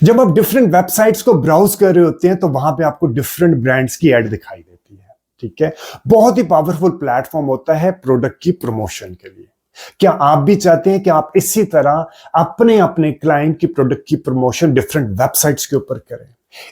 जब आप different websites को ब्राउज कर रहे होते हैं तो वहां पे आपको डिफरेंट ब्रांड्स की एड दिखाई देती है। ठीक है, बहुत ही पावरफुल प्लेटफॉर्म होता है प्रोडक्ट की प्रमोशन के लिए। क्या आप भी चाहते हैं कि आप इसी तरह अपने अपने क्लाइंट की प्रोडक्ट की प्रमोशन डिफरेंट वेबसाइट्स के ऊपर करें?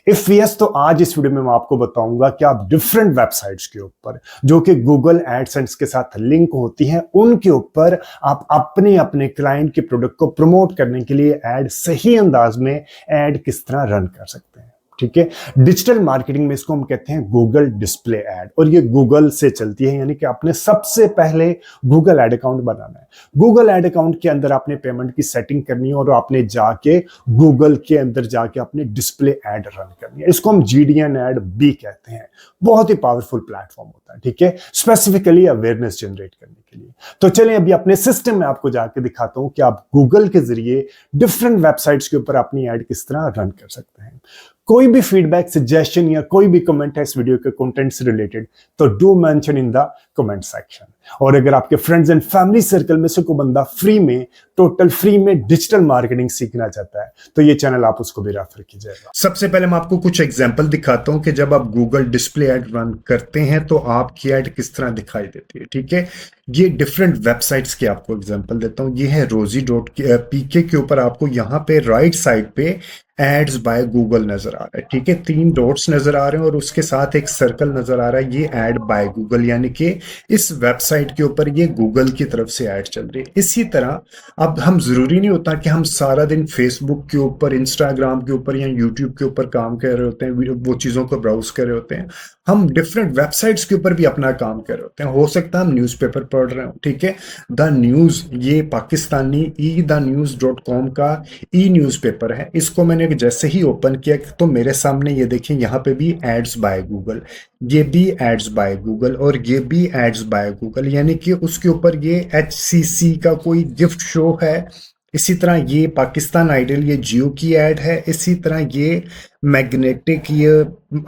इफ यस, तो आज इस वीडियो में मैं आपको बताऊंगा कि आप डिफरेंट वेबसाइट्स के ऊपर जो कि गूगल एडसेंस के साथ लिंक होती हैं उनके ऊपर आप अपने अपने क्लाइंट के प्रोडक्ट को प्रमोट करने के लिए एड सही अंदाज में एड किस तरह रन कर सकते हैं। ठीक है, डिजिटल मार्केटिंग में इसको हम कहते हैं गूगल डिस्प्ले एड, और ये गूगल से चलती है, यानी कि आपने सबसे पहले गूगल एड अकाउंट बनाना है। गूगल एड अकाउंट के अंदर आपने पेमेंट की सेटिंग करनी है और आपने जाके गूगल के अंदर जाके आपने डिस्प्ले एड रन करनी है। इसको हम जीडीएन एड भी कहते हैं। बहुत ही पावरफुल प्लेटफॉर्म होता है, ठीक है, स्पेसिफिकली अवेयरनेस जनरेट करने के लिए। तो चलें अभी अपने सिस्टम में आपको जाके दिखाता हूं कि आप गूगल के जरिए डिफरेंट वेबसाइट्स के ऊपर अपनी एड किस तरह रन कर सकते हैं। कोई भी फीडबैक, सजेशन या कोई भी कमेंट है इस वीडियो के कंटेंट से रिलेटेड तो do mention in the comment section. और अगर आपके फ्रेंड्स एंड फैमिली सर्कल में से कोई बंदा फ्री में, टोटल फ्री में डिजिटल मार्केटिंग सीखना चाहता है तो ये चैनल आप उसको भी रेफर कीजिएगा। सबसे पहले मैं आपको कुछ एग्जांपल दिखाता हूं कि जब आप गूगल डिस्प्ले एड रन करते हैं तो आपकी एड किस तरह दिखाई देती है। ठीक है, ये डिफरेंट वेबसाइट्स के आपको एग्जांपल देता हूं। ये है rosie.pk के ऊपर आपको यहाँ पे राइट साइड पे एड्स बाय गूगल नजर आ रहा है। ठीक है, 3 डॉट्स नजर आ रहे हैं और उसके साथ एक सर्कल नजर आ रहा है, ये एड बाय गूगल, यानी कि इस वेबसाइट के ऊपर ये गूगल की तरफ से ऐड चल रही है। इसी तरह अब हम जरूरी नहीं होता कि हम सारा दिन फेसबुक के ऊपर, इंस्टाग्राम के ऊपर या यूट्यूब के ऊपर काम कर रहे होते हैं, वो चीजों को ब्राउज कर रहे होते हैं। हम डिफरेंट वेबसाइट्स के ऊपर भी अपना काम कर रहे होते हैं। हो सकता है हम न्यूज़पेपर पढ़ रहे हो। ठीक है, द न्यूज, ये पाकिस्तानी ethenews.com का न्यूज़पेपर है। इसको मैंने जैसे ही ओपन किया तो मेरे सामने ये देखिए यहाँ पे भी एड्स बाय गूगल, ये भी एड्स बाय गूगल और ये भी एड्स बाय गूगल, यानी कि उसके ऊपर ये HCC का कोई गिफ्ट शो है। इसी तरह ये पाकिस्तान आइडल, ये जियो की एड है। इसी तरह ये मैग्नेटिक, ये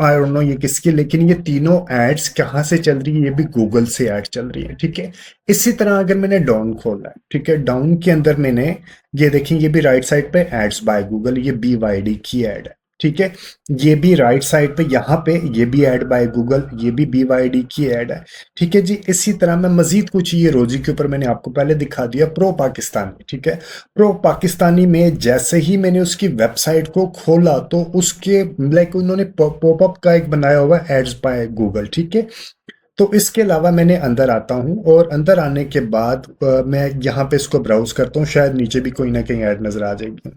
आई डोंट नो ये किसकी, लेकिन ये तीनों एड्स कहाँ से चल रही है, ये भी गूगल से एड चल रही है। ठीक है, इसी तरह अगर मैंने डाउन खोला है, ठीक है, डाउन के अंदर मैंने ये देखें, ये भी राइट साइड पे एड्स बाय गूगल, ये BYD की एड है। ठीक है, ये भी राइट साइड पे, यहाँ पे ये भी एड बाय गूगल, ये भी BYD की एड है। ठीक है जी, इसी तरह मैं मजीद कुछ, ये रोजी के ऊपर मैंने आपको पहले दिखा दिया प्रो पाकिस्तानी। ठीक है, प्रो पाकिस्तानी में जैसे ही मैंने उसकी वेबसाइट को खोला तो उसके लाइक उन्होंने पॉपअप का एक बनाया हुआ एड्स बाय गूगल। ठीक है, तो इसके अलावा मैंने अंदर आता हूं और अंदर आने के बाद मैं यहाँ पे इसको ब्राउज करता हूँ, शायद नीचे भी कोई ना कहीं ऐड नजर आ जाएगी।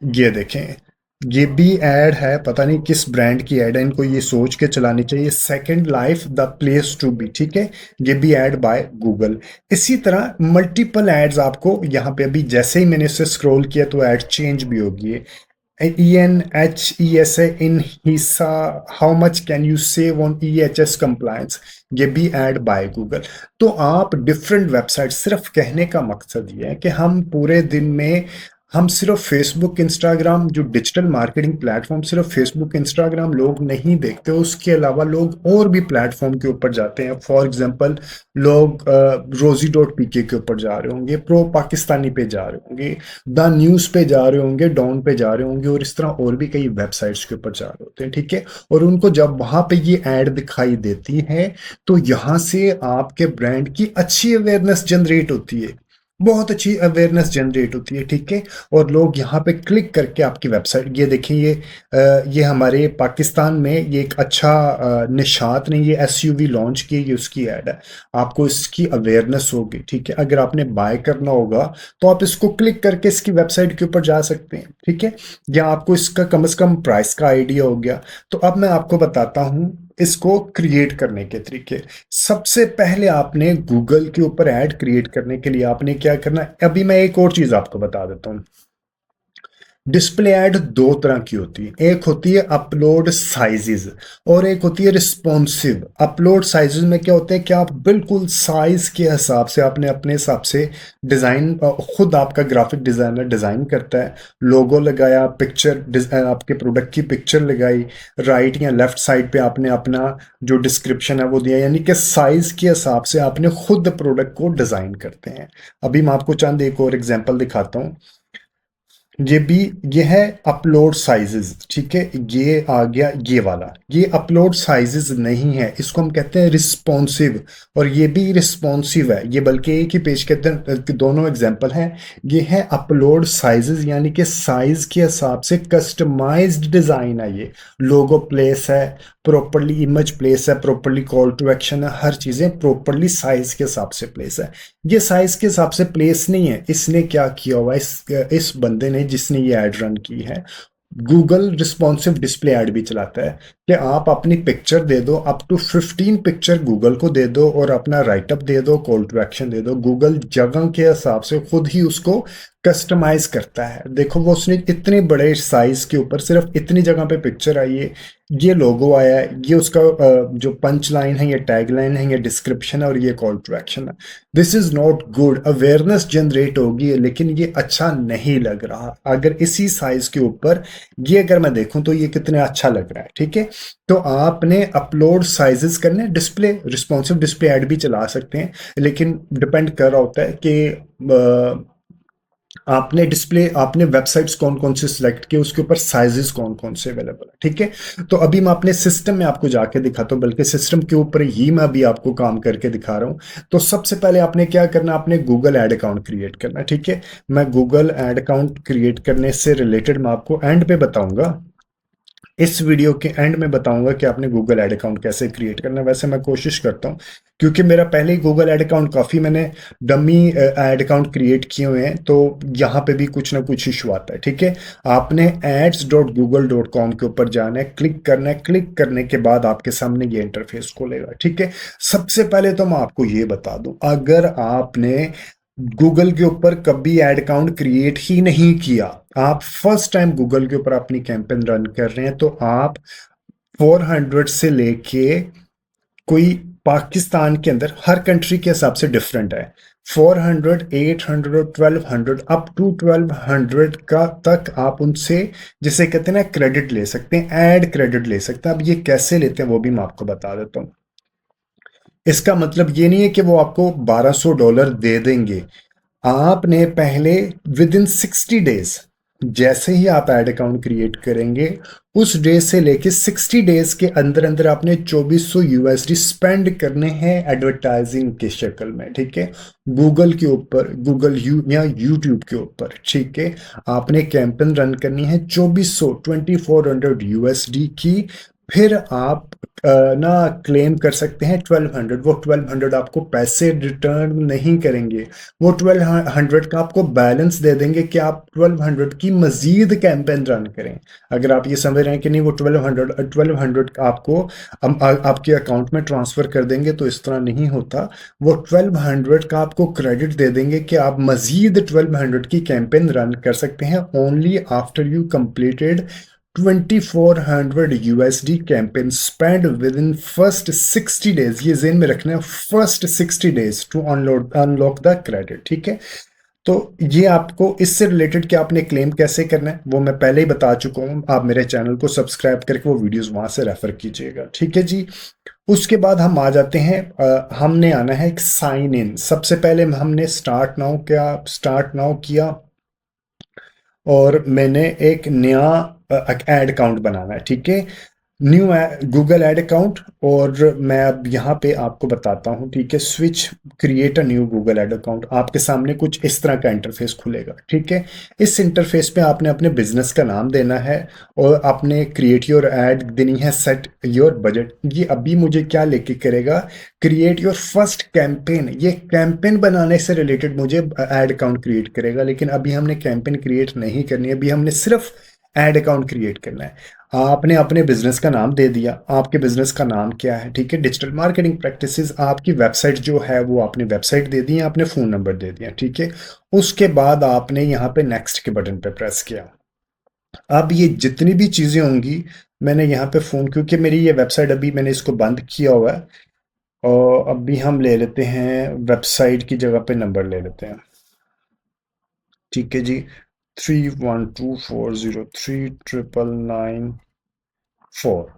ये देखें, ये भी ऐड है, पता नहीं किस ब्रांड की ऐड है, इनको ये सोच के चलानी चाहिए। Second life the place to be, ठीक है, ये भी ऐड बाय गूगल। इसी तरह मल्टीपल एड्स आपको यहाँ पे, अभी जैसे ही मैंने इसे स्क्रॉल किया तो ऐड चेंज भी होगी। ENHESA इन हिस्सा, how much can you save on EHS compliance, ये भी ऐड बाय गूगल। तो आप डिफरेंट वेबसाइट, सिर्फ कहने का मकसद ये है कि हम पूरे दिन में हम सिर्फ फेसबुक, इंस्टाग्राम, जो डिजिटल मार्केटिंग प्लेटफॉर्म, सिर्फ फेसबुक, इंस्टाग्राम लोग नहीं देखते, उसके अलावा लोग और भी प्लेटफॉर्म के ऊपर जाते हैं। फॉर एग्जांपल लोग rosie.pk के ऊपर जा रहे होंगे, प्रो पाकिस्तानी पे जा रहे होंगे, द न्यूज़ पे जा रहे होंगे, डाउन पे जा रहे होंगे, और इस तरह और भी कई वेबसाइट्स के ऊपर जा रहे होते हैं। ठीक है, और उनको जब वहां पे ये ऐड दिखाई देती है तो यहाँ से आपके ब्रांड की अच्छी अवेयरनेस जनरेट होती है, बहुत अच्छी अवेयरनेस जनरेट होती है। ठीक है, और लोग यहाँ पे क्लिक करके आपकी वेबसाइट, ये देखें, ये हमारे पाकिस्तान में ये एक अच्छा निशात ने ये SUV लॉन्च की, ये उसकी ऐड है, आपको इसकी अवेयरनेस होगी। ठीक है, अगर आपने बाय करना होगा तो आप इसको क्लिक करके इसकी वेबसाइट के ऊपर जा सकते हैं। ठीक है, या आपको इसका कम से कम प्राइस का आइडिया हो गया। तो अब मैं आपको बताता हूँ इसको क्रिएट करने के तरीके। सबसे पहले आपने गूगल के ऊपर ऐड क्रिएट करने के लिए आपने क्या करना है, अभी मैं एक और चीज आपको बता देता हूं। डिस्प्ले ऐड 2 तरह की होती है, एक होती है अपलोड साइजेस और एक होती है रिस्पॉन्सिव। अपलोड साइजेस में क्या होता है कि आप बिल्कुल साइज के हिसाब से, आपने अपने हिसाब से डिजाइन, खुद आपका ग्राफिक डिजाइनर डिजाइन करता है, लोगो लगाया, पिक्चर, आपके प्रोडक्ट की पिक्चर लगाई, राइट या लेफ्ट साइड पे आपने अपना जो डिस्क्रिप्शन है वो दिया, यानी कि साइज के हिसाब से आपने खुद प्रोडक्ट को डिजाइन करते हैं। अभी मैं आपको चंद एक और एग्जांपल दिखाता हूँ। ये भी, ये है अपलोड साइजेस, ठीक है। ये आ गया ये वाला, ये अपलोड साइजेस नहीं है, इसको हम कहते हैं रिस्पॉन्सिव। और ये भी रिस्पॉन्सिव है, ये बल्कि एक ही पेज के अंदर दोनों एग्जांपल हैं। ये है अपलोड साइजेस, यानी कि साइज के हिसाब से कस्टमाइज्ड डिजाइन है। ये लोगो प्लेस है, प्रॉपरली इमेज प्लेस है, प्रॉपरली कॉल टू एक्शन है, हर चीजें प्रॉपरली साइज के हिसाब से प्लेस है। ये साइज के हिसाब से प्लेस नहीं है। इसने क्या किया हुआ है, इस बंदे ने जिसने ये ऐड रन की है, गूगल रिस्पॉन्सिव डिस्प्ले ऐड भी चलाता है कि आप अपनी पिक्चर दे दो, अप टू 15 पिक्चर गूगल को दे दो और अपना राइटअप दे दो, कॉल टू एक्शन दे दो। गूगल जगह के हिसाब से खुद ही उसको कस्टमाइज करता है। देखो वो उसने इतने बड़े साइज के ऊपर सिर्फ इतनी जगह पे पिक्चर आई है, ये लोगो आया है, ये उसका जो पंच लाइन है, ये टैग लाइन है, ये डिस्क्रिप्शन है और ये कॉल टू एक्शन है। This is not good. Awareness generate होगी लेकिन ये अच्छा नहीं लग रहा। अगर इसी साइज के ऊपर ये अगर मैं देखूं तो ये कितना अच्छा लग रहा है, ठीक है। तो आपने अपलोड साइजेस करने, डिस्प्ले रिस्पॉन्सिव डिस्प्ले ऐड भी चला सकते हैं, लेकिन डिपेंड कर रहा होता है कि आपने डिस्प्ले, आपने वेबसाइट्स कौन कौन से सिलेक्ट किए, उसके ऊपर साइजेस कौन कौन से अवेलेबल है, ठीक है। तो अभी मैं अपने सिस्टम में आपको जाके दिखाता हूँ, बल्कि सिस्टम के ऊपर ही मैं अभी आपको काम करके दिखा रहा हूँ। तो सबसे पहले आपने क्या करना, आपने गूगल एड अकाउंट क्रिएट करना है, ठीक है। मैं गूगल एड अकाउंट क्रिएट करने से रिलेटेड मैं आपको एंड पे बताऊंगा, इस वीडियो के एंड में बताऊंगा कि आपने गूगल एड अकाउंट कैसे क्रिएट करना है। वैसे मैं कोशिश करता हूँ, क्योंकि मेरा पहले ही गूगल एड अकाउंट, काफ़ी मैंने डमी एड अकाउंट क्रिएट किए हुए हैं, तो यहाँ पे भी कुछ ना कुछ इशू आता है, ठीक है। आपने ads.google.com के ऊपर जाना है, क्लिक करना है, क्लिक करने के बाद आपके सामने ये इंटरफेस खोलेगा, ठीक है। सबसे पहले तो मैं आपको ये बता दूं, अगर आपने गूगल के ऊपर कभी एड अकाउंट क्रिएट ही नहीं किया, आप फर्स्ट टाइम गूगल के ऊपर अपनी कैंपेन रन कर रहे हैं, तो आप 400 से लेके कोई, पाकिस्तान के अंदर हर कंट्री के हिसाब से डिफरेंट है, 400, 800 और 1200, अप टू 1200 का तक आप उनसे, जिसे कहते हैं ना, क्रेडिट ले सकते हैं, एड क्रेडिट ले सकते हैं। अब ये कैसे लेते हैं वो भी मैं आपको बता देता हूँ। इसका मतलब ये नहीं है कि वो आपको $1200 दे देंगे। आपने पहले विद इन 60 डेज, जैसे ही आप एड अकाउंट क्रिएट करेंगे, उस डे से लेके 60 डेज के अंदर अंदर आपने 2400 USD स्पेंड करने हैं एडवर्टाइजिंग के शक्ल में, ठीक है। गूगल के ऊपर, या यूट्यूब के ऊपर, ठीक है। आपने कैंपेन रन करनी है 2400 की। फिर आप ना क्लेम कर सकते हैं 1200। वो 1200 आपको पैसे रिटर्न नहीं करेंगे, वो 1200 का आपको बैलेंस दे देंगे कि आप 1200 की मजीद कैंपेन रन करें। अगर आप ये समझ रहे हैं कि नहीं, वो 1200 का आपको आपके अकाउंट में ट्रांसफर कर देंगे, तो इस तरह नहीं होता। वो 1200 का आपको क्रेडिट दे देंगे कि आप मजीद 1200 की कैंपेन रन कर सकते हैं, only after you completed 2400 USD campaign spend within first 60 days. ये जेन में रखना है, first 60 days to unlock the credit, ठीक है। तो ये आपको इससे रिलेटेड कि आपने क्लेम कैसे करना है वो मैं पहले ही बता चुका हूं। आप मेरे चैनल को सब्सक्राइब करके वो वीडियोस वहां से रेफर कीजिएगा, ठीक है जी। उसके बाद हम आ जाते हैं, हमने आना है एक साइन इन। सबसे पहले हमने स्टार्ट नाउ किया, और मैंने एक नया एड अकाउंट बनाना है, ठीक है। न्यू गूगल एड अकाउंट, और मैं अब यहाँ पे आपको बताता हूँ, ठीक है। Switch, create a new Google ad account, आपके सामने कुछ इस तरह का इंटरफेस खुलेगा, ठीक है। इस इंटरफेस पे आपने अपने बिजनेस का नाम देना है, और आपने क्रिएट योर एड देनी है, सेट योर बजट। ये अभी मुझे क्या लेके करेगा, क्रिएट योर फर्स्ट कैंपेन। ये कैंपेन बनाने से रिलेटेड मुझे एड अकाउंट क्रिएट करेगा, लेकिन अभी हमने कैंपेन क्रिएट नहीं करनी है, अभी हमने सिर्फ एड अकाउंट क्रिएट करना है। आपने अपने बिजनेस का नाम दे दिया, आपके बिजनेस का नाम क्या है, ठीक है। डिजिटल मार्केटिंग प्रैक्टिसेस, आपकी वेबसाइट जो है वो आपने वेबसाइट दे दी, आपने फ़ोन नंबर दे दिया, ठीक है। उसके बाद आपने यहाँ पे नेक्स्ट के बटन पे प्रेस किया। अब ये जितनी भी चीज़ें होंगी, मैंने यहाँ पे फ़ोन, क्योंकि मेरी ये वेबसाइट अभी मैंने इसको बंद किया हुआ है, और अभी हम ले लेते हैं वेबसाइट की जगह पे नंबर ले लेते हैं, ठीक है जी। 3124039994।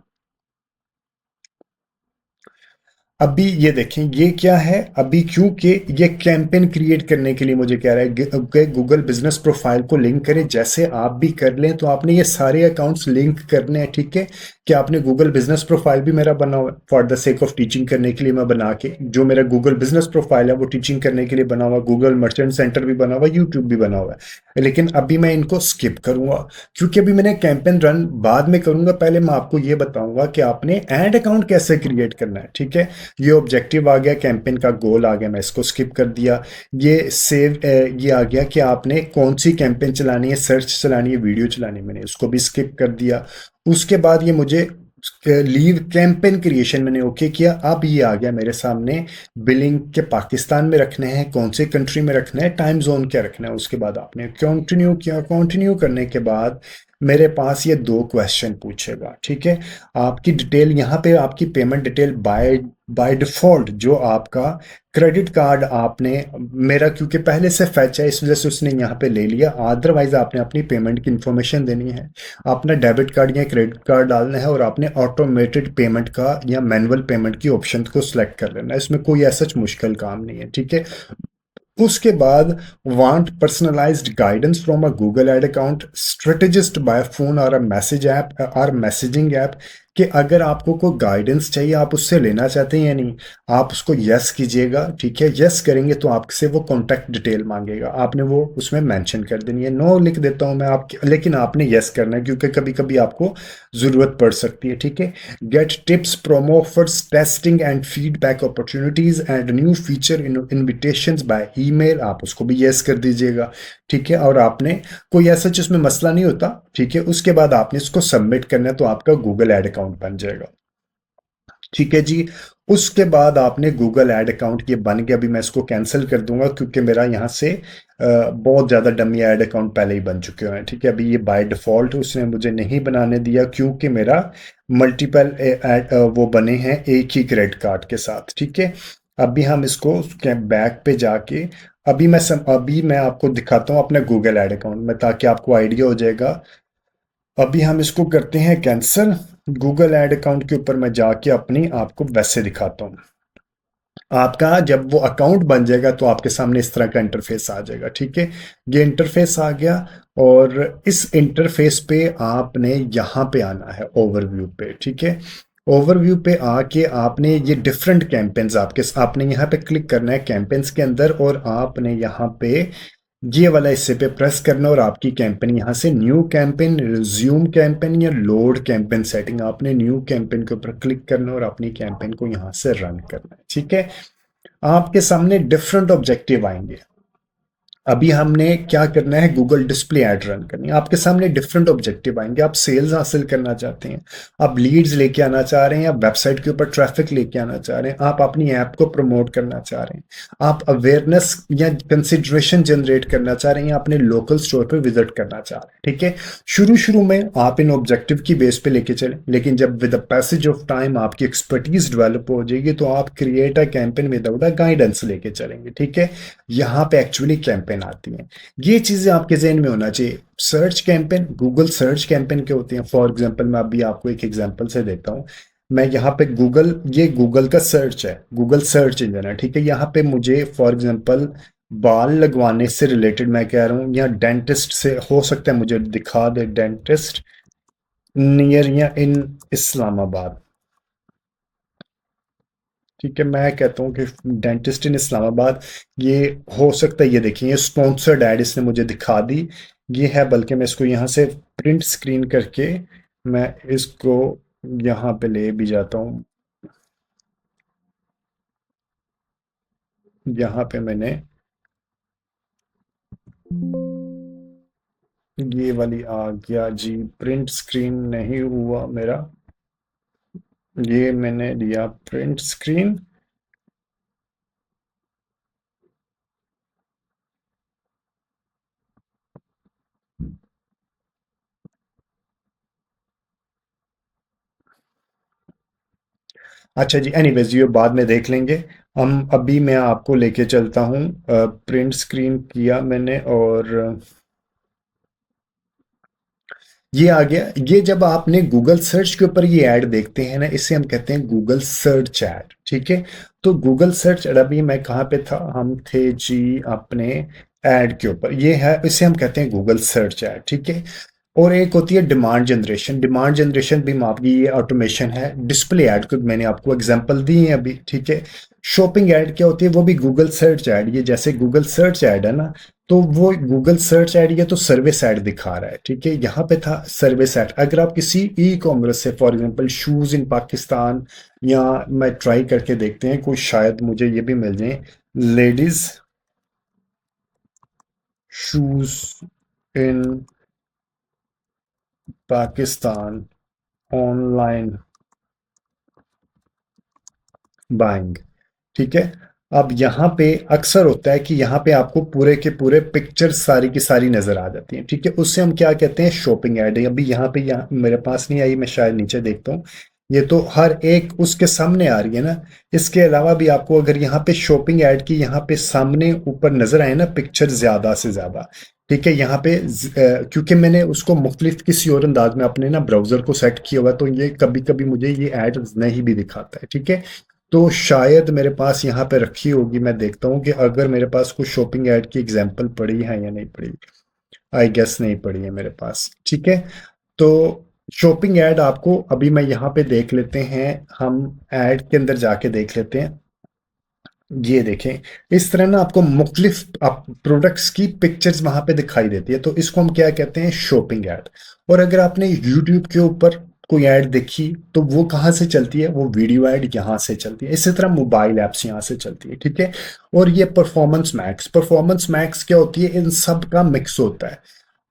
अभी ये देखें ये क्या है, अभी क्योंकि ये कैंपेन क्रिएट करने के लिए मुझे कह रहा है कि गूगल बिजनेस प्रोफाइल को लिंक करें, जैसे आप भी कर लें तो आपने ये सारे अकाउंट्स लिंक करने हैं, ठीक है। कि आपने गूगल बिजनेस प्रोफाइल भी मेरा बना हुआ है for the sake of teaching करने के लिए, मैं बना के जो मेरा गूगल बिजनेस प्रोफाइल है वो टीचिंग करने के लिए बना हुआ, गूगल मर्चेंट सेंटर भी बना हुआ, यूट्यूब भी बना हुआ है। लेकिन अभी मैं इनको स्किप करूंगा क्योंकि अभी मैंने कैंपेन रन बाद में करूंगा, पहले मैं आपको ये बताऊंगा कि आपने एड अकाउंट कैसे क्रिएट करना है, ठीक है। ये ऑब्जेक्टिव आ गया, कैंपेन का गोल आ गया, मैं इसको स्किप कर दिया। ये सेव ये आ गया कि आपने कौन सी कैंपेन चलानी है, सर्च चलानी है, वीडियो चलानी है, मैंने उसको भी स्किप कर दिया। उसके बाद ये मुझे लीव कैंपेन क्रिएशन मैंने ओके किया। अब ये आ गया मेरे सामने बिलिंग के पाकिस्तान में रखने हैं, कौन से कंट्री में रखना है, टाइम जोन क्या रखना है। उसके बाद आपने कंटिन्यू किया, कंटिन्यू करने के बाद मेरे पास ये दो क्वेश्चन पूछेगा, ठीक है। आपकी डिटेल यहाँ पे, आपकी payment detail by by default जो आपका क्रेडिट कार्ड आपने, मेरा क्योंकि पहले से फैच है इस वजह से उसने यहाँ पे ले लिया, अदरवाइज आपने अपनी पेमेंट की इंफॉर्मेशन देनी है, अपना डेबिट कार्ड या क्रेडिट कार्ड डालना है और आपने ऑटोमेटेड पेमेंट का या मैनुअल पेमेंट की ऑप्शन को सिलेक्ट कर लेना है। इसमें कोई ऐसा मुश्किल काम नहीं है, ठीक है। उसके बाद want personalized guidance from a Google ad account strategist by phone और अ मैसेज ऐप और मैसेजिंग ऐप, कि अगर आपको कोई गाइडेंस चाहिए आप उससे लेना चाहते हैं या नहीं, आप उसको यस कीजिएगा, ठीक है। यस करेंगे तो आपसे वो कॉन्टैक्ट डिटेल मांगेगा, आपने वो उसमें मेंशन कर देनी है। नो लिख देता हूं मैं आपके, लेकिन आपने यस करना है क्योंकि कभी कभी आपको जरूरत पड़ सकती है, ठीक है। Get tips promo offers testing and feedback opportunities and new feature invitations by email, आप उसको भी यस कर दीजिएगा, ठीक है। और आपने कोई ऐसा जिसमें मसला नहीं होता, ठीक है। उसके बाद आपने इसको सबमिट करना है तो आपका गूगल एड अकाउंट बन जाएगा, ठीक है जी। उसके बाद आपने गूगल ऐड अकाउंट ये बन गया, अभी मैं इसको कैंसिल कर दूंगा क्योंकि मेरा यहाँ से बहुत ज़्यादा डमी ऐड अकाउंट पहले ही बन चुके हैं, ठीक है। अभी ये बाय डिफ़ॉल्ट उसने मुझे नहीं बनाने दिया क्योंकि मेरा मल्टीपल वो बने हैं एक ही क्रेडिट कार्ड के साथ, ठीक है। अभी हम इसको बैक पे जाके अभी मैं आपको दिखाता हूँ अपने गूगल ऐड अकाउंट में ताकि आपको आइडिया हो जाएगा। अभी हम इसको करते हैं कैंसिल। गूगल ऐड अकाउंट के ऊपर मैं जाके अपनी आपको वैसे दिखाता हूँ। आपका जब वो अकाउंट बन जाएगा तो आपके सामने इस तरह का इंटरफेस आ जाएगा, ठीक है। ये इंटरफेस आ गया और इस इंटरफेस पे आपने यहाँ पे आना है ओवरव्यू पे, ठीक है। ओवरव्यू पे आके आपने ये डिफरेंट कैंपेन्स आपने यहाँ पे क्लिक करना है कैंपेन्स के अंदर और आपने यहाँ पे ये वाला हिस्से पे प्रेस करना और आपकी कैंपेन यहाँ से न्यू कैंपेन, रिज्यूम कैंपेन या लोड कैंपेन सेटिंग, आपने न्यू कैंपेन के ऊपर क्लिक करना और अपनी कैंपेन को यहाँ से रन करना है, ठीक है। आपके सामने डिफरेंट ऑब्जेक्टिव आएंगे। अभी हमने क्या करना है, गूगल डिस्प्ले ऐड रन करनी है। आपके सामने डिफरेंट ऑब्जेक्टिव आएंगे। आप सेल्स हासिल करना चाहते हैं, आप लीड्स लेके आना चाह रहे हैं, आप वेबसाइट के ऊपर ट्रैफिक लेके आना चाह रहे हैं, आप अपनी ऐप को प्रमोट करना चाह रहे हैं, आप अवेयरनेस या कंसिडरेशन जनरेट करना चाह रहे हैं, अपने लोकल स्टोर पर विजिट करना चाह रहे हैं, ठीक है। शुरू शुरू में आप इन ऑब्जेक्टिव की बेस पे लेके चलें, लेकिन जब with the passage of time आपकी एक्सपर्टीज डेवलप हो जाएगी तो आप create a campaign without a guidance लेके चलेंगे, ठीक है। यहाँ पे एक्चुअली कैंपेन आती हैं। ये चीजें आपके जहन में होना चाहिए। Search campaign, Google search campaign के होते हैं। फॉर एग्जांपल मैं अभी आपको एक एग्जांपल से देता हूँ। मैं यहाँ पे ये गूगल का सर्च है, गूगल सर्च इंजन है, ठीक है। यहाँ पे मुझे फॉर एग्जांपल बाल लगवाने से रिलेटेड मैं कह रहा हूँ या डेंटिस्ट से हो सकता है मुझे दिखा दे, डेंटिस्ट नियर या इन इस्लामाबाद, ठीक है। मैं कहता हूँ कि डेंटिस्ट इन इस्लामाबाद, ये हो सकता है, ये देखिए ये स्पॉन्सर्ड एड इसने मुझे दिखा दी। ये है, बल्कि मैं इसको यहाँ से प्रिंट स्क्रीन करके मैं इसको यहाँ पे ले भी जाता हूँ। यहाँ पे मैंने ये वाली आ गया जी, प्रिंट स्क्रीन नहीं हुआ मेरा, ये मैंने लिया प्रिंट स्क्रीन। अच्छा जी, एनीवेज ये बाद में देख लेंगे। हम अभी मैं आपको लेके चलता हूँ, प्रिंट स्क्रीन किया मैंने और ये आ गया। ये जब आपने गूगल सर्च के ऊपर ये ऐड देखते हैं ना, इसे हम कहते हैं गूगल सर्च ऐड, ठीक है। तो गूगल सर्च, अभी मैं कहाँ पे था, हम थे जी अपने ऐड के ऊपर, ये है, इसे हम कहते हैं गूगल सर्च ऐड, ठीक है। और एक होती है डिमांड जनरेशन। डिमांड जनरेशन भी आपकी ये ऑटोमेशन है। डिस्प्ले ऐड को मैंने आपको एग्जांपल दी है अभी, ठीक है। शॉपिंग ऐड क्या होती है, वो भी गूगल सर्च ऐड। ये जैसे गूगल सर्च ऐड है ना, तो वो गूगल सर्च ऐड, ये तो सर्विस ऐड दिखा रहा है, ठीक है। यहाँ पे था सर्विस ऐड। अगर आप किसी ई कॉमर्स से, for example shoes in Pakistan, या मैं ट्राई करके देखते हैं कोई, शायद मुझे ये भी मिल जाए, ladies shoes in Pakistan online buying, ठीक है। अब यहाँ पे अक्सर होता है कि यहाँ पे आपको पूरे के पूरे पिक्चर सारी की सारी नजर आ जाती हैं, ठीक है। उससे हम क्या कहते हैं, शॉपिंग ऐड। अभी यहाँ पे, यहाँ मेरे पास नहीं आई, मैं शायद नीचे देखता हूँ। ये तो हर एक उसके सामने आ रही है ना। इसके अलावा भी आपको अगर यहाँ पे शॉपिंग ऐड की यहाँ पे सामने ऊपर नजर आए ना पिक्चर ज्यादा से ज्यादा, ठीक है। यहाँ पे क्योंकि मैंने उसको मुख्तलिफ किसी और अंदाज में अपने ना ब्राउजर को सेट किया हुआ, तो ये कभी कभी मुझे ये ऐड नहीं भी दिखाता है, ठीक है। तो शायद मेरे पास यहाँ पे रखी होगी, मैं देखता हूँ कि अगर मेरे पास कुछ शॉपिंग ऐड की एग्जांपल पड़ी है या नहीं पड़ी। आई गेस नहीं पड़ी है मेरे पास, ठीक है। तो शॉपिंग ऐड आपको अभी मैं यहाँ पे देख लेते हैं, हम ऐड के अंदर जाके देख लेते हैं। ये देखें, इस तरह ना आपको मुख्तलिफ आप प्रोडक्ट्स की पिक्चर्स वहां पे दिखाई देती है, तो इसको हम क्या कहते हैं, शॉपिंग ऐड। और अगर आपने यूट्यूब के ऊपर कोई ऐड देखी, तो वो कहाँ से चलती है, वो वीडियो ऐड यहाँ से चलती है। इसी तरह मोबाइल ऐप्स यहाँ से चलती है, ठीक है। और ये परफॉर्मेंस मैक्स, परफॉर्मेंस मैक्स क्या होती है, इन सब का मिक्स होता है।